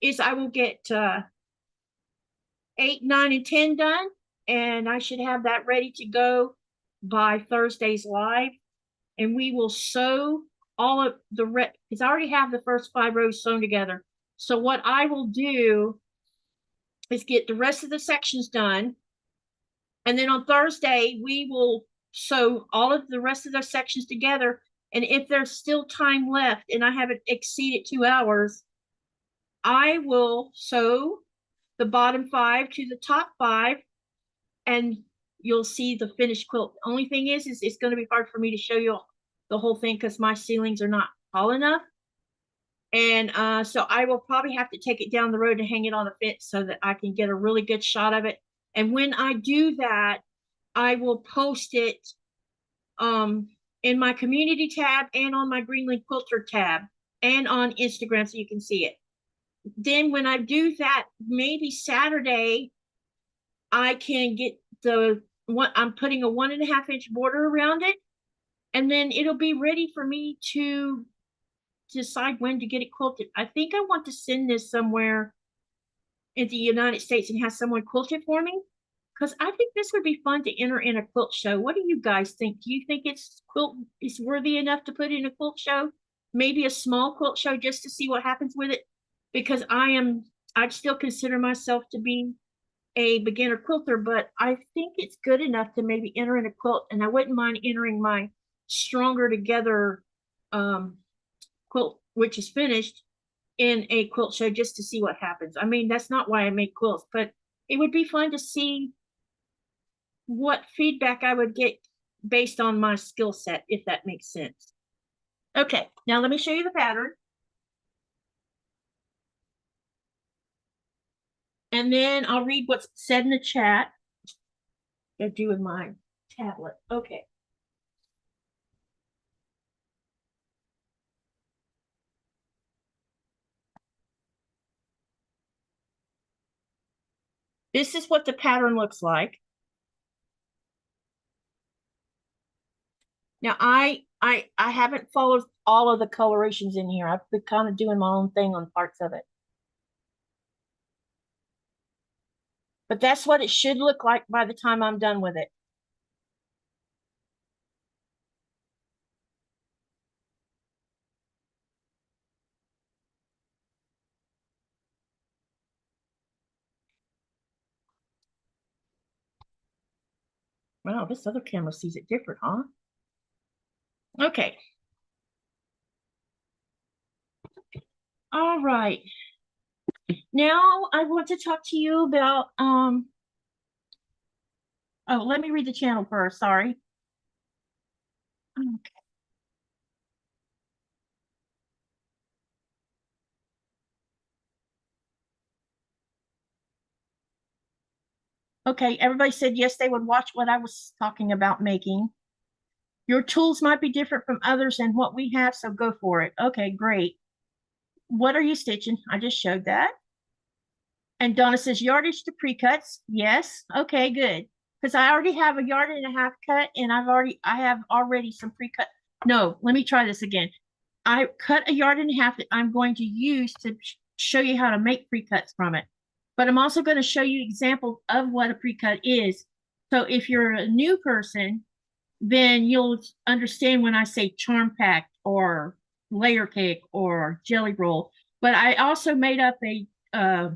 is I will get 8, 9, and 10 done, and I should have that ready to go by Thursday's live. and we will sew all of the because I already have the first 5 rows sewn together. So what I will do is get the rest of the sections done. And then on Thursday, we will sew all of the rest of those sections together. And if there's still time left and I haven't exceeded 2 hours, I will sew the bottom 5 to the top 5, and you'll see the finished quilt. The only thing is it's going to be hard for me to show you the whole thing because my ceilings are not tall enough. And so I will probably have to take it down the road and hang it on a fence so that I can get a really good shot of it. And when I do that, I will post it in my community tab and on my Greenland Quilter tab and on Instagram so you can see it. Then when I do that, maybe Saturday, I can get I'm putting a 1.5 inch border around it, and then it'll be ready for me to decide when to get it quilted. I think I want to send this somewhere in the United States and have someone quilt it for me, because I think this would be fun to enter in a quilt show. What do you guys think? Do you think it's worthy enough to put in a quilt show? Maybe a small quilt show just to see what happens with it, because I still consider myself to be a beginner quilter, but I think it's good enough to maybe enter in a quilt, and I wouldn't mind entering my Stronger Together quilt, which is finished, in a quilt show just to see what happens. I mean, that's not why I make quilts, but it would be fun to see what feedback I would get based on my skill set, if that makes sense. Okay, now let me show you the pattern. And then I'll read what's said in the chat. I'll do with my tablet. Okay. This is what the pattern looks like. Now I haven't followed all of the colorations in here. I've been kind of doing my own thing on parts of it. But that's what it should look like by the time I'm done with it. Wow, this other camera sees it different, huh? Okay. All right. Now I want to talk to you about oh, let me read the channel first, sorry. Okay. Okay, everybody said yes, they would watch what I was talking about making. Your tools might be different from others and what we have, so go for it. Okay, great. What are you stitching? I just showed that. And Donna says yardage to pre-cuts. Yes. Okay, good. Because I already have a 1.5 yards cut, and I have already some pre-cut. No, let me try this again. I cut a 1.5 yards that I'm going to use to show you how to make pre-cuts from it. But I'm also going to show you examples of what a pre-cut is. So if you're a new person, then you'll understand when I say charm pack or layer cake or jelly roll. But I also made up a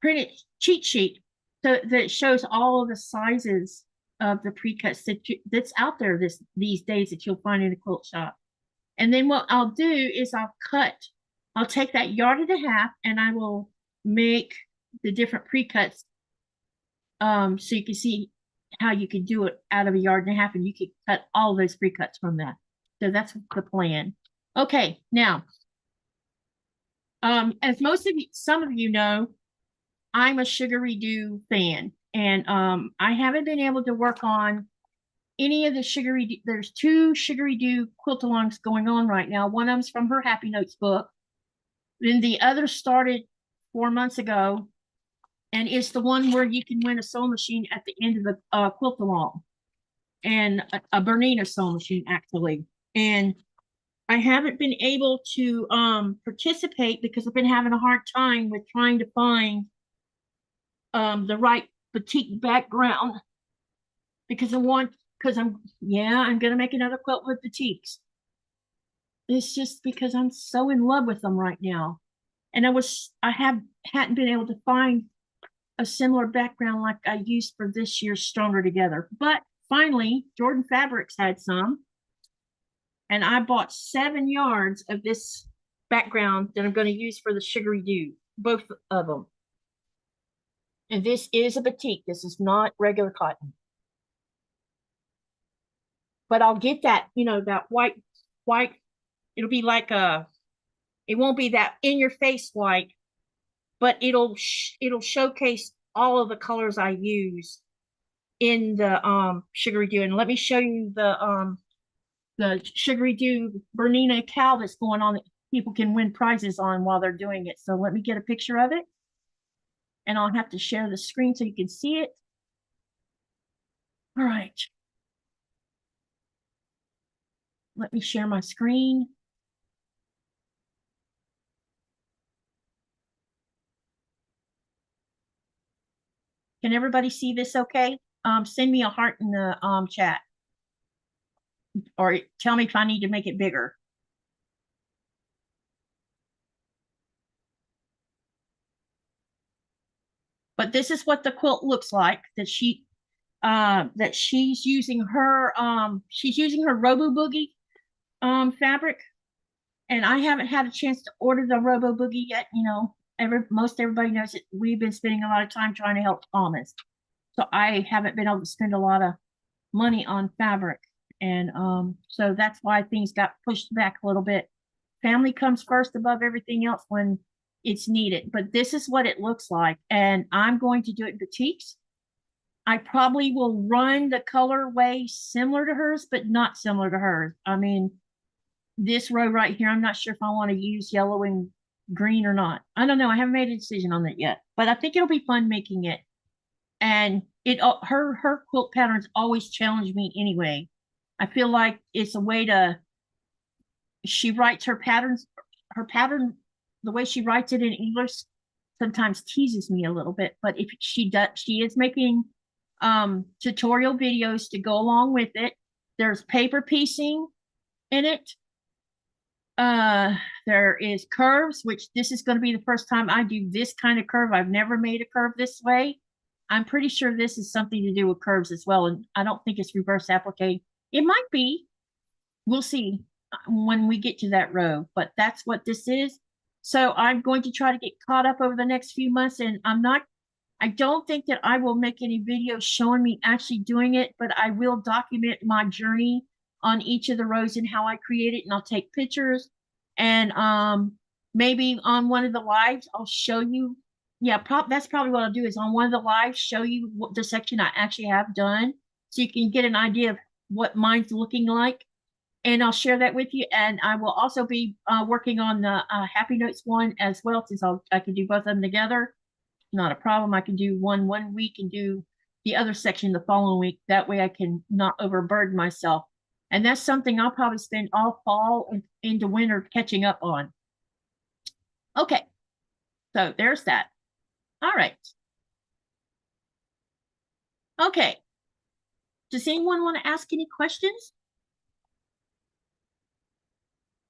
printed cheat sheet so that shows all of the sizes of the pre-cuts that's out there these days that you'll find in a quilt shop. And then what I'll do is I'll take that 1.5 yards and I will make the different pre-cuts so you can see how you can do it out of a 1.5 yards, and you can cut all those pre-cuts from that. So that's the plan. Okay, now, as some of you know, I'm a Sugary-Doo fan, and I haven't been able to work on any of the there's 2 Sugary-Doo quilt-alongs going on right now. One of them's from her Happy Notes book. Then the other started 4 months ago, and it's the one where you can win a sewing machine at the end of the quilt-along, and a Bernina sewing machine, actually. And I haven't been able to participate because I've been having a hard time with trying to find the right batik background, because because I'm gonna make another quilt with batiks. It's just because I'm so in love with them right now. And hadn't been able to find a similar background like I used for this year's Stronger Together. But finally, Jordan Fabrics had some. And I bought 7 yards of this background that I'm going to use for the Sugary Dew, both of them. And this is a batik. This is not regular cotton. But I'll get that, that white, it'll be like it won't be that in your face white, but it'll showcase all of the colors I use in the Sugary Dew. And let me show you the Sugary Dew Bernina cow that's going on that people can win prizes on while they're doing it. So let me get a picture of it. And I'll have to share the screen so you can see it. All right. Let me share my screen. Can everybody see this okay? Send me a heart in the chat. Or tell me if I need to make it bigger. But this is what the quilt looks like that she's using her Robo Boogie fabric. And I haven't had a chance to order the Robo Boogie yet. Most everybody knows that we've been spending a lot of time trying to help Thomas. So I haven't been able to spend a lot of money on fabric. And so that's why things got pushed back a little bit. Family comes first above everything else when it's needed. But this is what it looks like. And I'm going to do it in batiks. I probably will run the colorway similar to hers, but not similar to hers. I mean, this row right here, I'm not sure if I want to use yellow and green or not. I don't know. I haven't made a decision on that yet, but I think it'll be fun making it. And her quilt patterns always challenge me anyway. I feel like it's a way she writes her pattern, the way she writes it in English sometimes teases me a little bit, but if she is making tutorial videos to go along with it. There's paper piecing in it. There is curves, which this is going to be the first time I do this kind of curve. I've never made a curve this way. I'm pretty sure this is something to do with curves as well, and I don't think it's reverse applique. It might be. We'll see when we get to that row, but that's what this is. So I'm going to try to get caught up over the next few months, and I don't think that I will make any videos showing me actually doing it, but I will document my journey on each of the rows and how I create it, and I'll take pictures. And maybe on one of the lives, I'll show you. Yeah, that's probably what I'll do is on one of the lives, show you what the section I actually have done so you can get an idea of what mine's looking like. And I'll share that with you. And I will also be working on the Happy Notes one as well, since I can do both of them together. Not a problem. I can do one week and do the other section the following week. That way I can not overburden myself. And that's something I'll probably spend all fall and into winter catching up on. Okay, so there's that. All right. Okay. Does anyone want to ask any questions?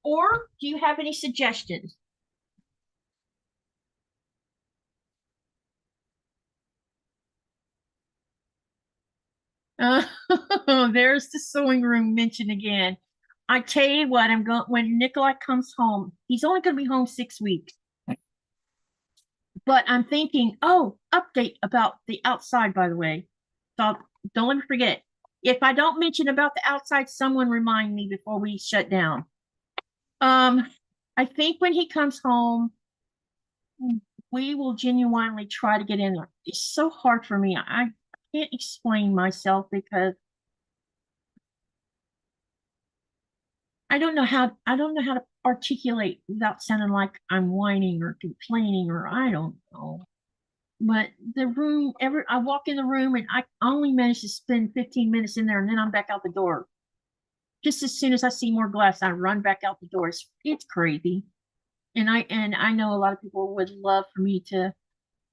Or do you have any suggestions? There's the sewing room mentioned again. I tell you what, I'm going when Nikolai comes home. He's only going to be home 6 weeks. But I'm thinking, update about the outside, by the way. So don't let me forget. If I don't mention about the outside, someone remind me before we shut down. I think when he comes home, we will genuinely try to get in there. It's so hard for me. I can't explain myself because I don't know how to articulate without sounding like I'm whining or complaining or I don't know. But the room, I walk in the room and I only manage to spend 15 minutes in there and then I'm back out the door. Just as soon as I see more glass, I run back out the door. It's crazy. And I know a lot of people would love for me to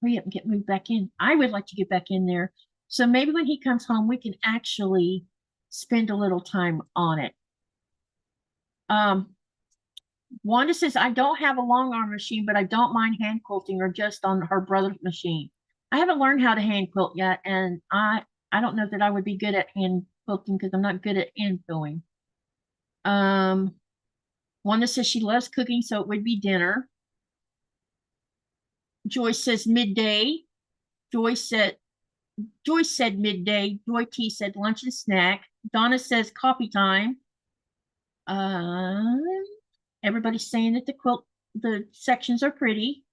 hurry up and get moved back in. I would like to get back in there. So maybe when he comes home, we can actually spend a little time on it. Wanda says, I don't have a long arm machine, but I don't mind hand quilting or just on her brother's machine. I haven't learned how to hand quilt yet, and I don't know that I would be good at hand quilting because I'm not good at hand sewing. Wanda says she loves cooking, so it would be dinner. Joyce says midday. Joyce said midday. Joy T said lunch and snack. Donna says coffee time. Everybody's saying that the sections are pretty.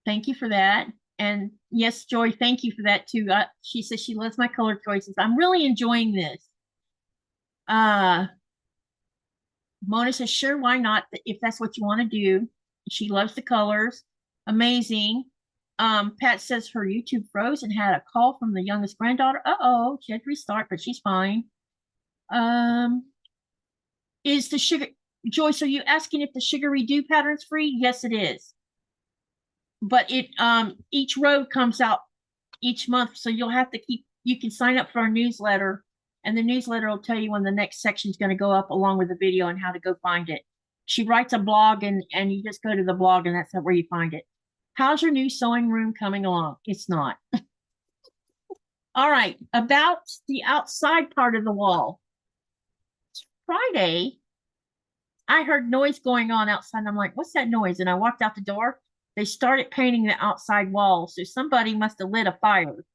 Thank you for that. And yes, Joy, thank you for that too. She says she loves my color choices. I'm really enjoying this. Mona says, sure, why not? If that's what you want to do. She loves the colors. Amazing. Pat says her YouTube froze and had a call from the youngest granddaughter. Uh-oh, she had to restart, but she's fine. Is the sugar, Joyce, are you asking if the Sugar Redo pattern's free? Yes, it is. But it each row comes out each month, so you'll have to you can sign up for our newsletter, and the newsletter will tell you when the next section is going to go up along with the video and how to go find it. She writes a blog, and you just go to the blog, and that's where you find it. How's your new sewing room coming along? It's not. All right, about the outside part of the wall. Friday, I heard noise going on outside. I'm like, what's that noise? And I walked out the door. They started painting the outside wall. So somebody must have lit a fire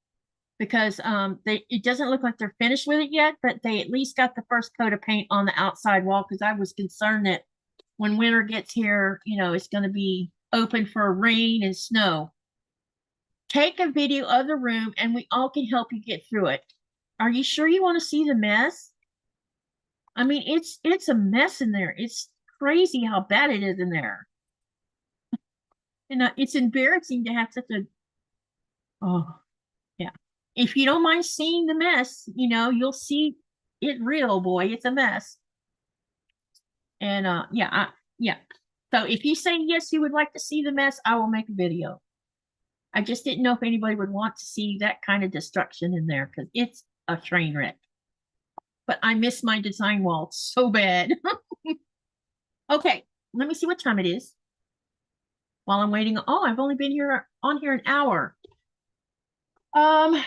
because it doesn't look like they're finished with it yet, but they at least got the first coat of paint on the outside wall because I was concerned that when winter gets here, you know, it's going to be open for rain and snow. Take a video of the room and we all can help you get through it. Are you sure you want to see the mess? I mean, it's a mess in there. It's crazy how bad it is in there. And it's embarrassing to have such a, oh, yeah. If you don't mind seeing the mess, you know, you'll see it real, boy. It's a mess. And yeah. So if you say yes, you would like to see the mess, I will make a video. I just didn't know if anybody would want to see that kind of destruction in there because it's a train wreck. But I miss my design wall so bad. Okay, let me see what time it is. While I'm waiting, oh, I've only been on here an hour. I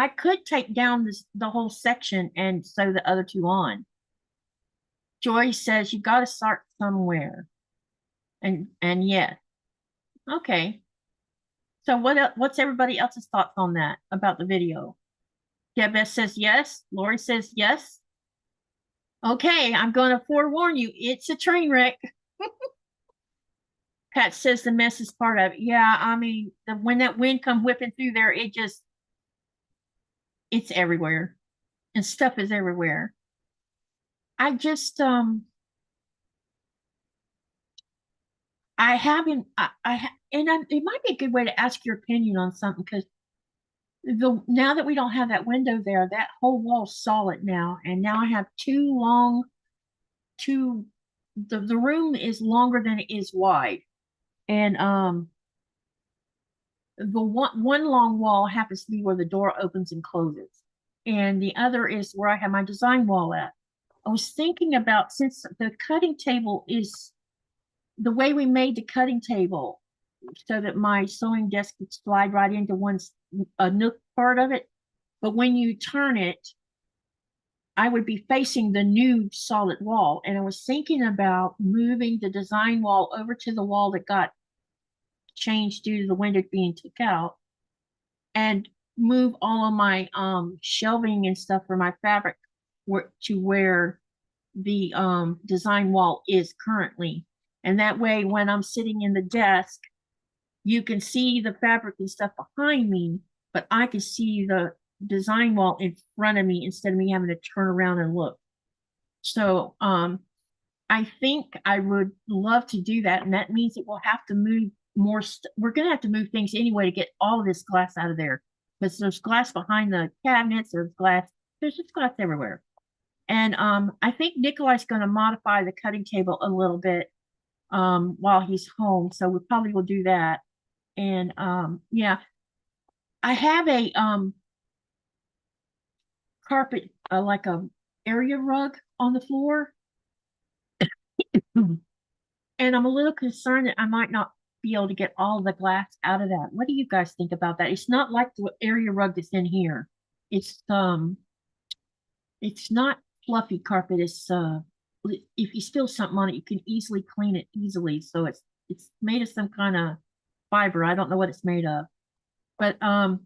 could take down the whole section and sew the other two on. Joy says you got to start somewhere. And yeah. Okay. So what's everybody else's thoughts on that about the video? Deb says yes. Lori says yes. Okay, I'm going to forewarn you. It's a train wreck. Pat says the mess is part of it. Yeah, I mean, when that wind come whipping through there, it's everywhere. And stuff is everywhere. I just, I haven't, it might be a good way to ask your opinion on something because now that we don't have that window there, that whole wall's solid now. And now I have the room is longer than it is wide. And the one long wall happens to be where the door opens and closes. And the other is where I have my design wall at. I was thinking about, since the cutting table is the way we made the cutting table so that my sewing desk could slide right into a nook part of it. But when you turn it, I would be facing the new solid wall. And I was thinking about moving the design wall over to the wall that got changed due to the window being took out and move all of my shelving and stuff for my fabric to where the design wall is currently. And that way, when I'm sitting in the desk, you can see the fabric and stuff behind me, but I can see the design wall in front of me instead of me having to turn around and look. So I think I would love to do that. And that means that we'll have to move more. We're going to have to move things anyway to get all of this glass out of there. Because there's glass behind the cabinets, there's just glass everywhere. And I think Nikolai's going to modify the cutting table a little bit while he's home. So we probably will do that. And yeah, I have a carpet, like a area rug on the floor. And I'm a little concerned that I might not be able to get all the glass out of that. What do you guys think about that? It's not like the area rug that's in here. It's it's not fluffy carpet. It's if you spill something on it, you can easily clean it easily. So it's made of some kind of fiber. I don't know what it's made of. But I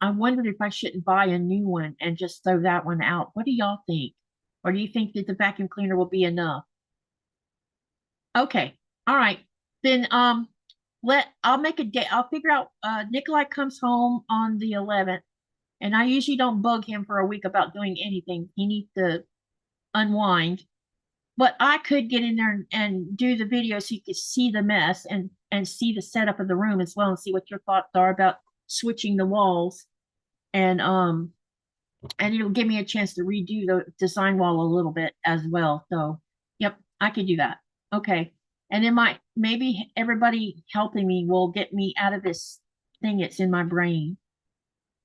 wondered if I shouldn't buy a new one and just throw that one out. What do y'all think? Or do you think that the vacuum cleaner will be enough? Okay. All right. Then I'll make a day. I'll figure out Nikolai comes home on the 11th, and I usually don't bug him for a week about doing anything. He needs to unwind. But I could get in there and do the video so you could see the mess and see the setup of the room as well and see what your thoughts are about switching the walls. And it'll give me a chance to redo the design wall a little bit as well. So, yep, I could do that. Okay. And then maybe everybody helping me will get me out of this thing that's in my brain.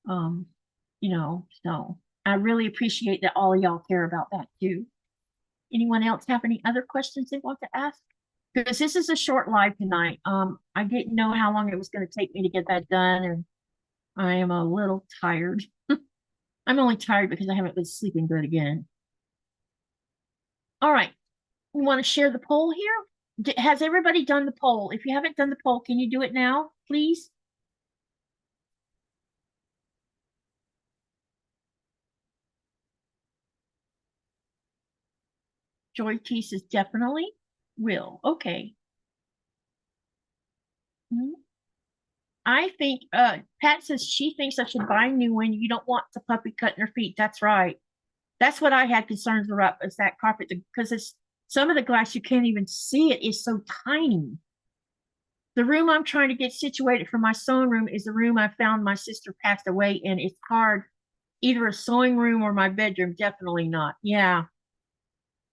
Um, so I really appreciate that all of y'all care about that too. Anyone else have any other questions they want to ask? Because this is a short live tonight. I didn't know how long it was going to take me to get that done, and I am a little tired. I'm only tired because I haven't been sleeping good again. All right. We want to share the poll here. Has everybody done the poll? If you haven't done the poll, can you do it now, please? Joy T says definitely will. Okay. I think Pat says she thinks I should buy a new one. You don't want the puppy cutting her feet. That's right. That's what I had concerns about, is that carpet, because it's some of the glass you can't even see. It is so tiny. The room I'm trying to get situated for my sewing room is the room I found my sister passed away in. It's hard, either a sewing room or my bedroom. Definitely not. Yeah.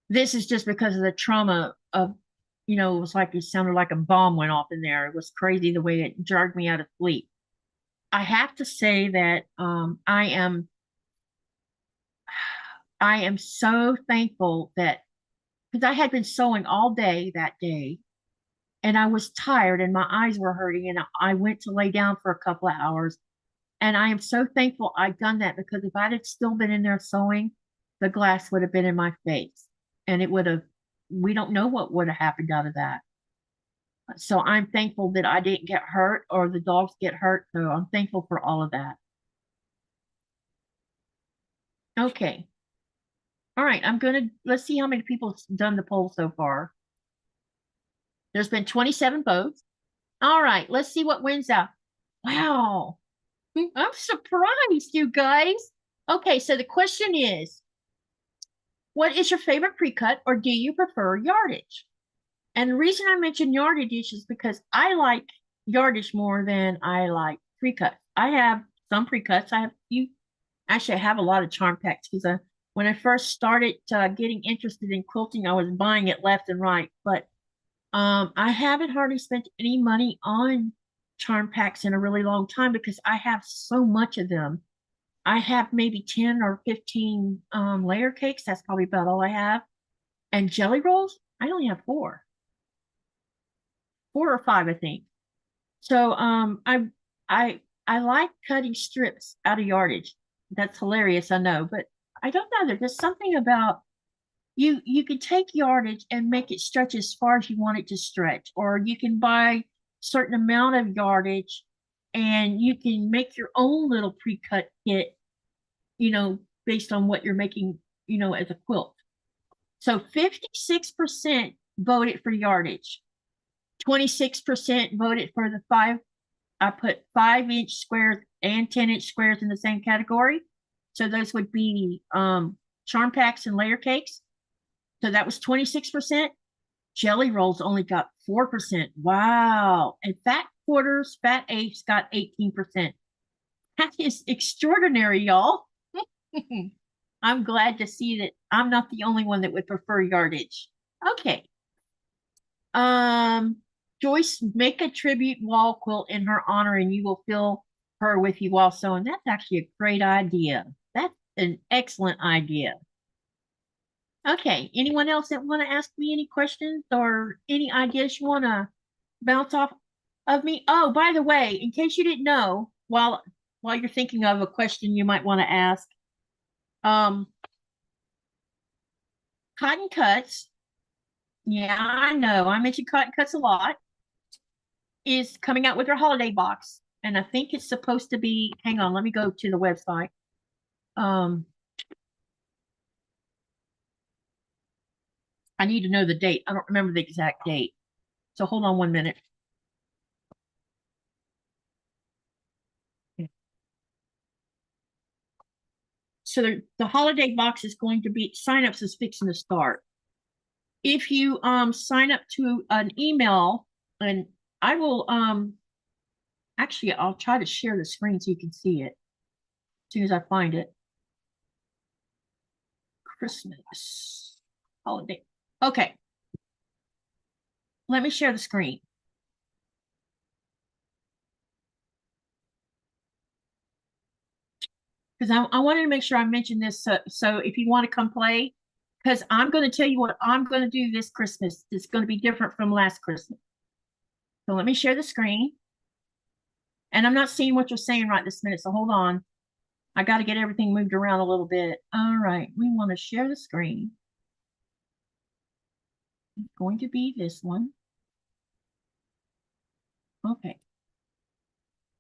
This is just because of the trauma of, it was like it sounded like a bomb went off in there. It was crazy the way it jarred me out of sleep. I have to say that I am so thankful that, because I had been sewing all day that day and I was tired and my eyes were hurting and I went to lay down for a couple of hours. And I am so thankful I'd done that, because if I'd have still been in there sewing, the glass would have been in my face and we don't know what would have happened out of that. So I'm thankful that I didn't get hurt or the dogs get hurt. So I'm thankful for all of that. Okay. All right. Let's see how many people have done the poll so far. There's been 27 votes. All right. Let's see what wins out. Wow. I'm surprised, you guys. Okay. So the question is, what is your favorite pre-cut, or do you prefer yardage? And the reason I mention yardage is because I like yardage more than I like pre-cut. I have some pre-cuts. Actually, I have a lot of charm packs, because when I first started getting interested in quilting, I was buying it left and right. But I haven't hardly spent any money on charm packs in a really long time, because I have so much of them. I have maybe 10 or 15 layer cakes. That's probably about all I have. And jelly rolls, I only have four or five, I think. So I like cutting strips out of yardage. That's hilarious, I know, but I don't know. There's just something about you can take yardage and make it stretch as far as you want it to stretch, or you can buy a certain amount of yardage and you can make your own little pre-cut kit, based on what you're making, as a quilt. So 56% voted for yardage. 26% voted for the I put 5-inch squares and 10-inch squares in the same category. So those would be charm packs and layer cakes. So that was 26%. Jelly rolls only got 4%. Wow. And fat quarters, fat eighths got 18%. That is extraordinary, y'all. I'm glad to see that I'm not the only one that would prefer yardage. Okay. Joyce, make a tribute wall quilt in her honor and you will feel her with you while sewing. That's actually a great idea. That's an excellent idea. Okay, anyone else that want to ask me any questions or any ideas you want to bounce off of me? Oh, by the way, in case you didn't know, while you're thinking of a question you might want to ask, Cotton Cuts, yeah, I know, I mentioned Cotton Cuts a lot, is coming out with their holiday box. And I think it's supposed to be, hang on, let me go to the website. I need to know the date. I don't remember the exact date. So hold on 1 minute. So the holiday box is going to be, signups is fixing to start. If you sign up to an email, and I will actually I'll try to share the screen so you can see it as soon as I find it. Christmas holiday. Okay. Let me share the screen. Because I wanted to make sure I mentioned this. So if you want to come play, because I'm going to tell you what I'm going to do this Christmas. It's going to be different from last Christmas. So let me share the screen. And I'm not seeing what you're saying right this minute, so hold on. I got to get everything moved around a little bit. All right, we want to share the screen. It's going to be this one. Okay.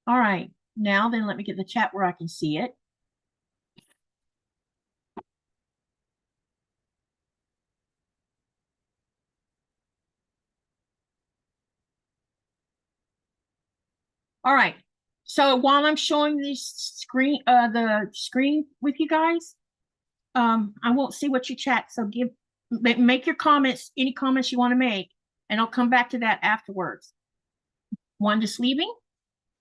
All right, now then let me get the chat where I can see it. All right, so while I'm showing this screen, the screen with you guys, I won't see what you chat, so make your comments, any comments you want to make, and I'll come back to that afterwards. One just leaving.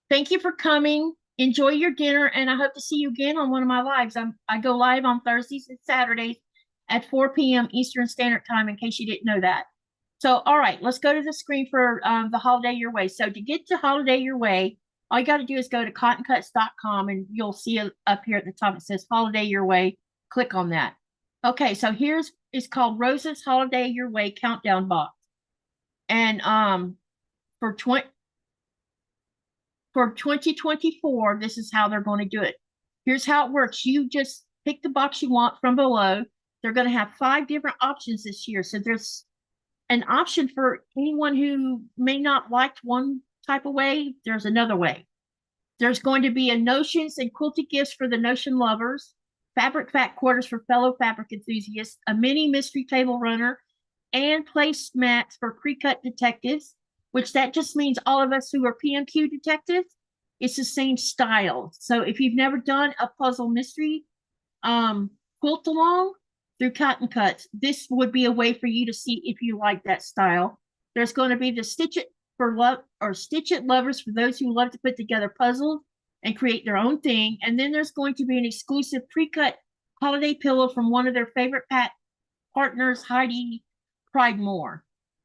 Thank you for coming. Enjoy your dinner, and I hope to see you again on one of my lives. I go live on Thursdays and Saturdays at 4 p.m. Eastern Standard Time, in case you didn't know that. So, all right, let's go to the screen for the Holiday Your Way. So to get to Holiday Your Way, all you got to do is go to cottoncuts.com, and you'll see up here at the top, it says Holiday Your Way. Click on that. Okay, so it's called Rose's Holiday Your Way Countdown Box. And for 2024, this is how they're going to do it. Here's how it works. You just pick the box you want from below. They're going to have 5 different options this year. So there's an option for anyone who may not like one type of way. There's another way. There's going to be a notions and quilted gifts for the notion lovers, fabric fat quarters for fellow fabric enthusiasts, a mini mystery table runner, and placemats for pre-cut detectives, which that just means all of us who are PMQ detectives. It's the same style. So if you've never done a puzzle mystery quilt along through Cotton Cuts, this would be a way for you to see if you like that style. There's going to be the Stitch It for love or Stitch It lovers for those who love to put together puzzles and create their own thing. And then there's going to be an exclusive pre-cut holiday pillow from one of their favorite partners, Heidi Pridemore.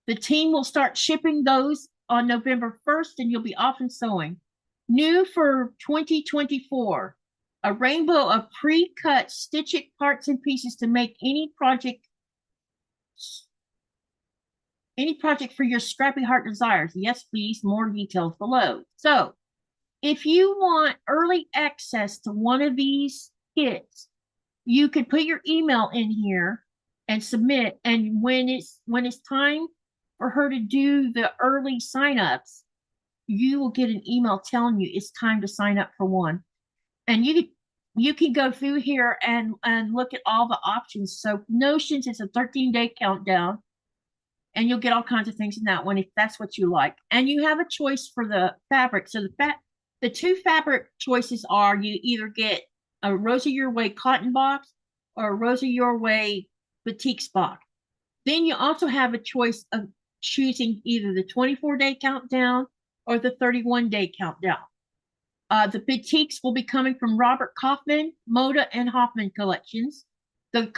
The team will start shipping those on November 1st, and you'll be off and sewing. New for 2024, a rainbow of pre-cut stitch it parts and pieces to make any project for your scrappy heart desires. Yes, please, more details below. So if you want early access to one of these kits, you could put your email in here and submit. And when it's time for her to do the early signups, you will get an email telling you it's time to sign up for one. And you can go through here and look at all the options. So Notions is a 13-day countdown, and you'll get all kinds of things in that one if that's what you like. And you have a choice for the fabric. So the 2 fabric choices are, you either get a Rose of Your Way cotton box or a Rose of Your Way batik box. Then you also have a choice of choosing either the 24-day countdown or the 31-day countdown. The batiks will be coming from Robert Kaufman, Moda, and Hoffman collections. The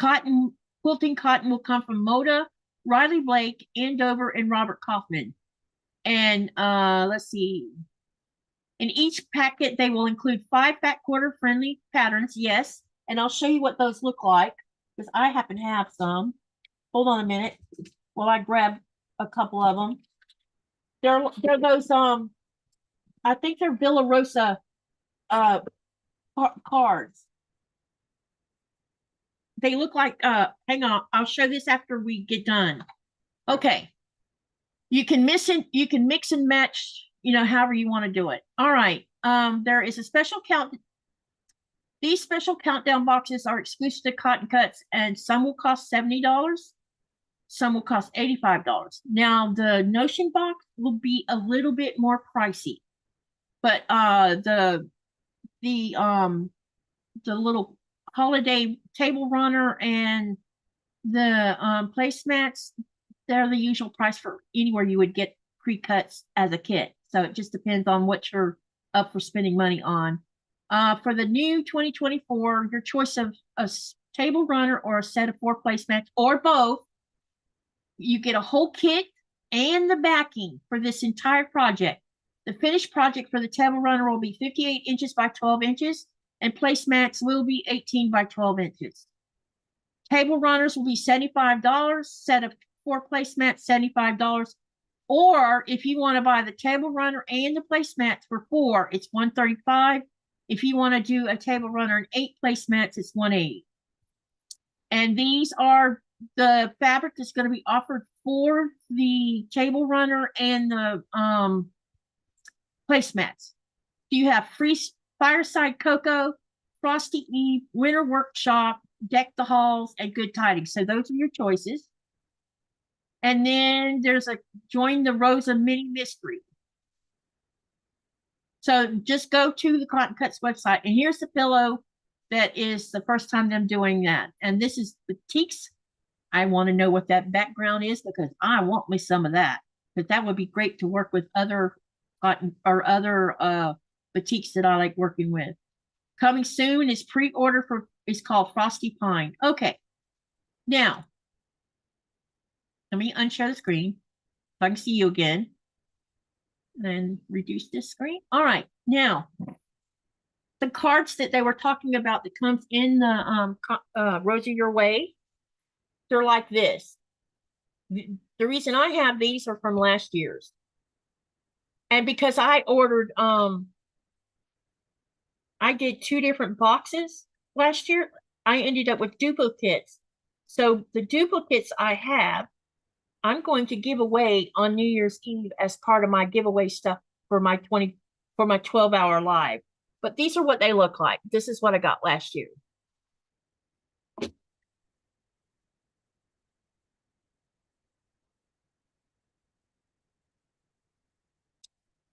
quilting cotton will come from Moda, Riley Blake, Andover, and Robert Kaufman. And let's see. In each packet, they will include 5 fat quarter friendly patterns. Yes. And I'll show you what those look like because I happen to have some. Hold on a minute while I grab a couple of them. They're those I think they're Villa Rosa cards. They look like hang on, I'll show this after we get done. Okay. You can mix and match, however you want to do it. All right. There is a special count. These special countdown boxes are exclusive to Cotton Cuts, and some will cost $70. Some will cost $85. Now, the Notion box will be a little bit more pricey, but the little holiday table runner and the placemats, they're the usual price for anywhere you would get pre-cuts as a kit. So it just depends on what you're up for spending money on. For the new 2024, your choice of a table runner or a set of 4 placemats or both, you get a whole kit and the backing for this entire project. The finished project for the table runner will be 58 inches by 12 inches, and placemats will be 18 by 12 inches. Table runners will be $75, set of 4 placemats, $75. Or if you want to buy the table runner and the placemats for 4, it's $135. If you want to do a table runner and 8 placemats, it's $180. And these are the fabric that's going to be offered for the table runner and the placemats. You have free Fireside Cocoa, Frosty Eve, Winter Workshop, Deck the Halls, and Good Tidings. So those are your choices. And then there's a Join the Rosa Mini Mystery. So just go to the Cotton Cuts website, and here's the pillow that is the first time them doing that. And this is Batiks. I want to know what that background is because I want me some of that. But that would be great to work with other cotton or other batiks that I like working with. Coming soon is pre-order for, it's called Frosty Pine. Okay. Now, let me unshare the screen so I can see you again. Then reduce this screen. All right. Now, the cards that they were talking about that comes in the Rosa Your Way, they're like this. The reason I have these are from last year's. And because I ordered, I did 2 different boxes last year, I ended up with duplicates. So the duplicates I have, I'm going to give away on New Year's Eve as part of my giveaway stuff for my 12-hour live. But these are what they look like. This is what I got last year.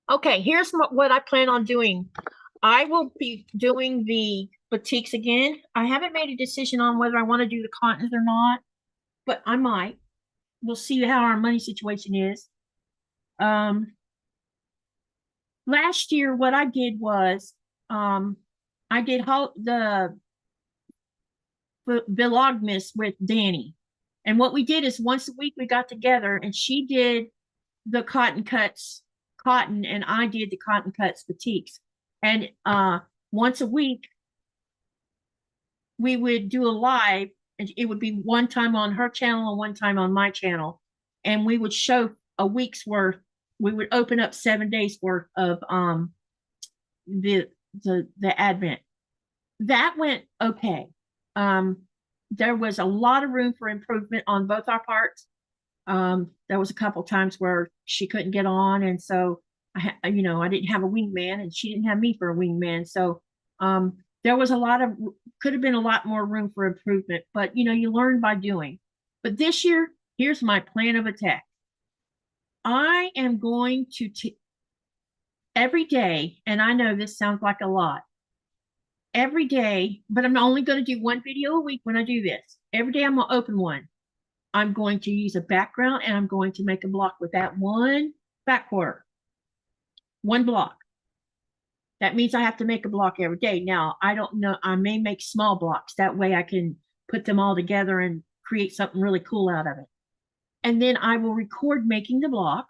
Okay, here's what I plan on doing. I will be doing the batiks again. I haven't made a decision on whether I want to do the cottons or not, but I might. We'll see how our money situation is. Last year, what I did was I did the Vlogmas with Danny. And what we did is once a week we got together and she did the Cotton Cuts cotton and I did the Cotton Cuts batiks. And once a week we would do a live, and it would be one time on her channel and one time on my channel. And we would show a week's worth. We would open up 7 days worth of the advent. That went okay. There was a lot of room for improvement on both our parts. There was a couple times where she couldn't get on, and so I didn't have a wingman, and she didn't have me for a wingman. So there was could have been a lot more room for improvement, but you learn by doing. But this year, here's my plan of attack. I am going to every day, and I know this sounds like a lot, every day, but I'm only going to do 1 video a week when I do this. Every day I'm going to open one. I'm going to use a background and I'm going to make a block with that one back quarter. 1 block. That means I have to make a block every day. Now, I don't know. I may make small blocks. That way I can put them all together and create something really cool out of it. And then I will record making the block.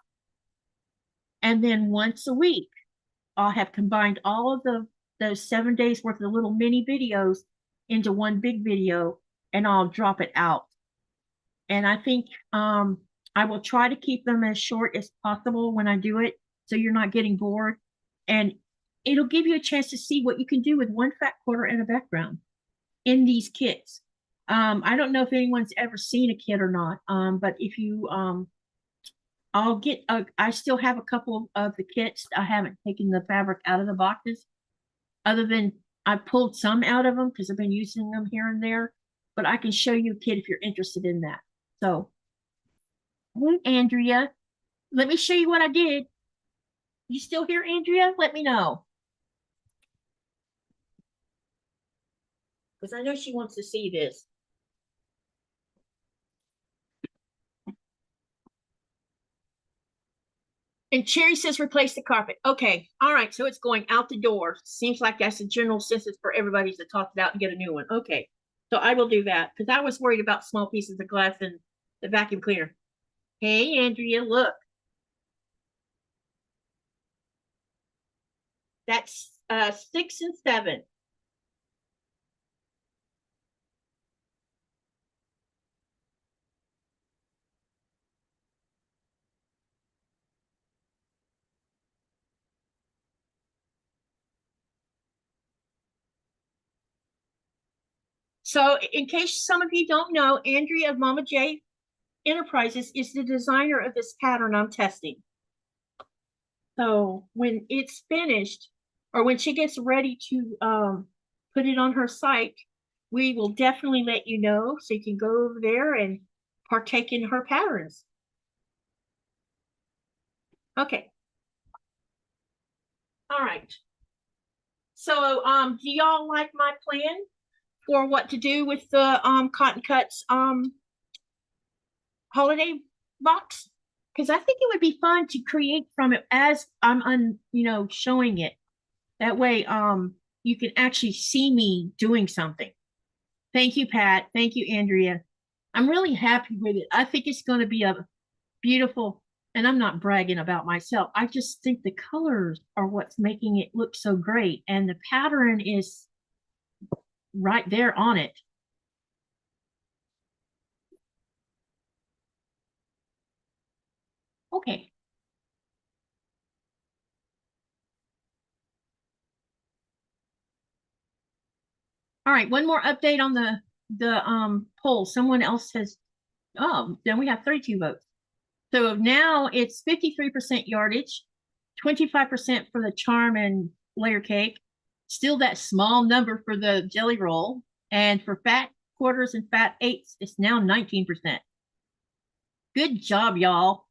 And then once a week, I'll have combined all of those 7 days worth of little mini videos into one big video, and I'll drop it out. And I think I will try to keep them as short as possible when I do it, so you're not getting bored. And it'll give you a chance to see what you can do with one fat quarter and a background in these kits. I don't know if anyone's ever seen a kit or not, but if you, I still have a couple of the kits. I haven't taken the fabric out of the boxes, other than I pulled some out of them because I've been using them here and there. But I can show you a kit if you're interested in that. So, hey, Andrea, let me show you what I did. You still here, Andrea? Let me know. Because I know she wants to see this. And Cherry says replace the carpet. Okay, all right, so it's going out the door. Seems like that's a general census for everybody to toss it out and get a new one. Okay, so I will do that because I was worried about small pieces of glass in the vacuum cleaner. Hey, Andrea, look. That's 6 and 7. So in case some of you don't know, Andrea of Mama J Enterprises is the designer of this pattern I'm testing. So when it's finished, or when she gets ready to put it on her site, we will definitely let you know so you can go over there and partake in her patterns. Okay. All right. So do y'all like my plan for what to do with the Cotton Cuts holiday box? Because I think it would be fun to create from it as I'm showing it. That way you can actually see me doing something. Thank you, Pat. Thank you, Andrea. I'm really happy with it. I think it's going to be a beautiful, and I'm not bragging about myself. I just think the colors are what's making it look so great. And the pattern is right there on it. Okay. All right, one more update on the poll. Someone else has, oh, then we have 32 votes. So now it's 53% yardage, 25% for the charm and layer cake, still that small number for the jelly roll, and for fat quarters and fat eighths, it's now 19%. Good job, y'all.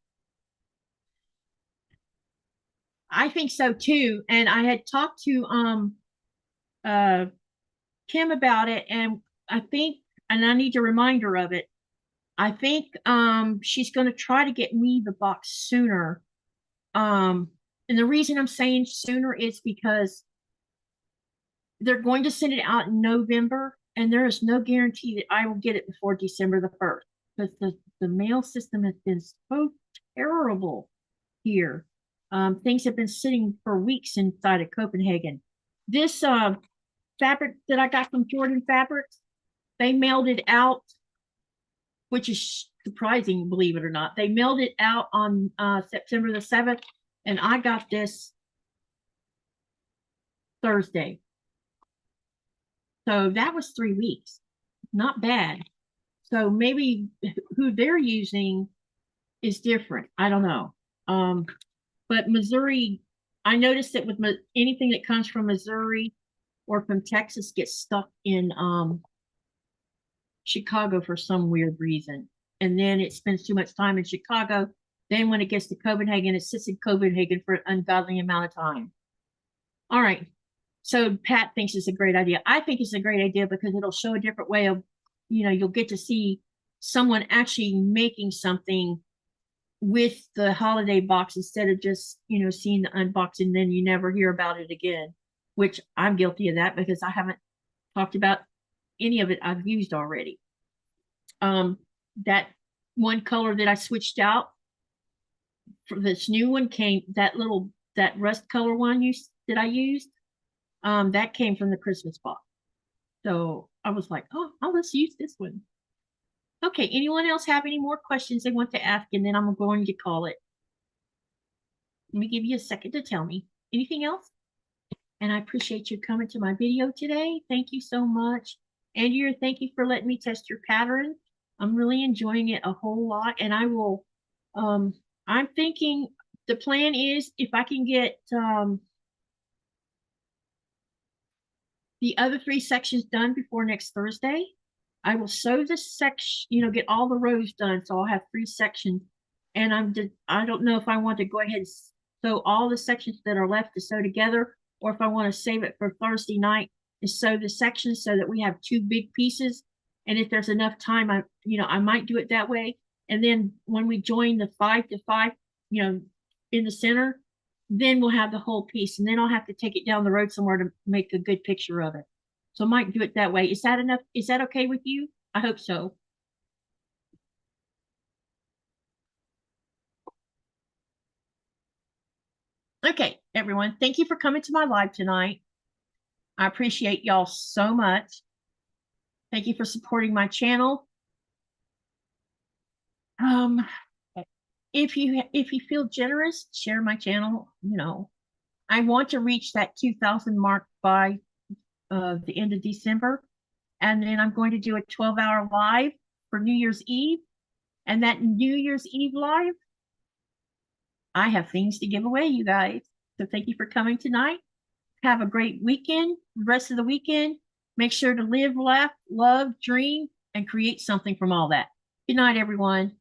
I think so too. And I had talked to uh Kim about it, and I think, and I need to remind her of it. I think she's going to try to get me the box sooner. And the reason I'm saying sooner is because they're going to send it out in November, and there is no guarantee that I will get it before December the 1st, because the mail system has been so terrible here. Things have been sitting for weeks inside of Copenhagen. This fabric that I got from Jordan Fabrics, they mailed it out, which is surprising, believe it or not. They mailed it out on September the 7th, and I got this Thursday. So that was 3 weeks. Not bad. So maybe who they're using is different. I don't know. But Missouri, I noticed that with anything that comes from Missouri or from Texas gets stuck in Chicago for some weird reason. And then it spends too much time in Chicago. Then when it gets to Copenhagen, it sits in Copenhagen for an ungodly amount of time. All right. So Pat thinks it's a great idea. I think it's a great idea because it'll show a different way of, you'll get to see someone actually making something with the holiday box instead of just, seeing the unboxing, then you never hear about it again, which I'm guilty of that because I haven't talked about any of it I've used already. That one color that I switched out, For this new one came, that rust color one that I used, that came from the Christmas box. So I was like, oh, let's use this one. Okay, anyone else have any more questions they want to ask? And then I'm going to call it. Let me give you a second to tell me. Anything else? And I appreciate you coming to my video today. Thank you so much. Andrea, thank you for letting me test your pattern. I'm really enjoying it a whole lot. And I will, I'm thinking the plan is if I can get the other 3 sections done before next Thursday, I will sew this section, get all the rows done. So I'll have 3 sections. And I don't know if I want to go ahead and sew all the sections that are left to sew together, or if I want to save it for Thursday night and sew the sections so that we have 2 big pieces. And if there's enough time, I might do it that way. And then when we join the 5 to 5, in the center, then we'll have the whole piece. And then I'll have to take it down the road somewhere to make a good picture of it. So I might do it that way. Is that enough? Is that okay with you? I hope so. Okay, everyone, thank you for coming to my live tonight. I appreciate y'all so much. Thank you for supporting my channel. If you feel generous, share my channel. I want to reach that 2,000 mark by the end of December. And then I'm going to do a 12-hour live for New Year's Eve. And that New Year's Eve live, I have things to give away, you guys. So thank you for coming tonight. Have a great weekend, rest of the weekend. Make sure to live, laugh, love, dream, and create something from all that. Good night, everyone.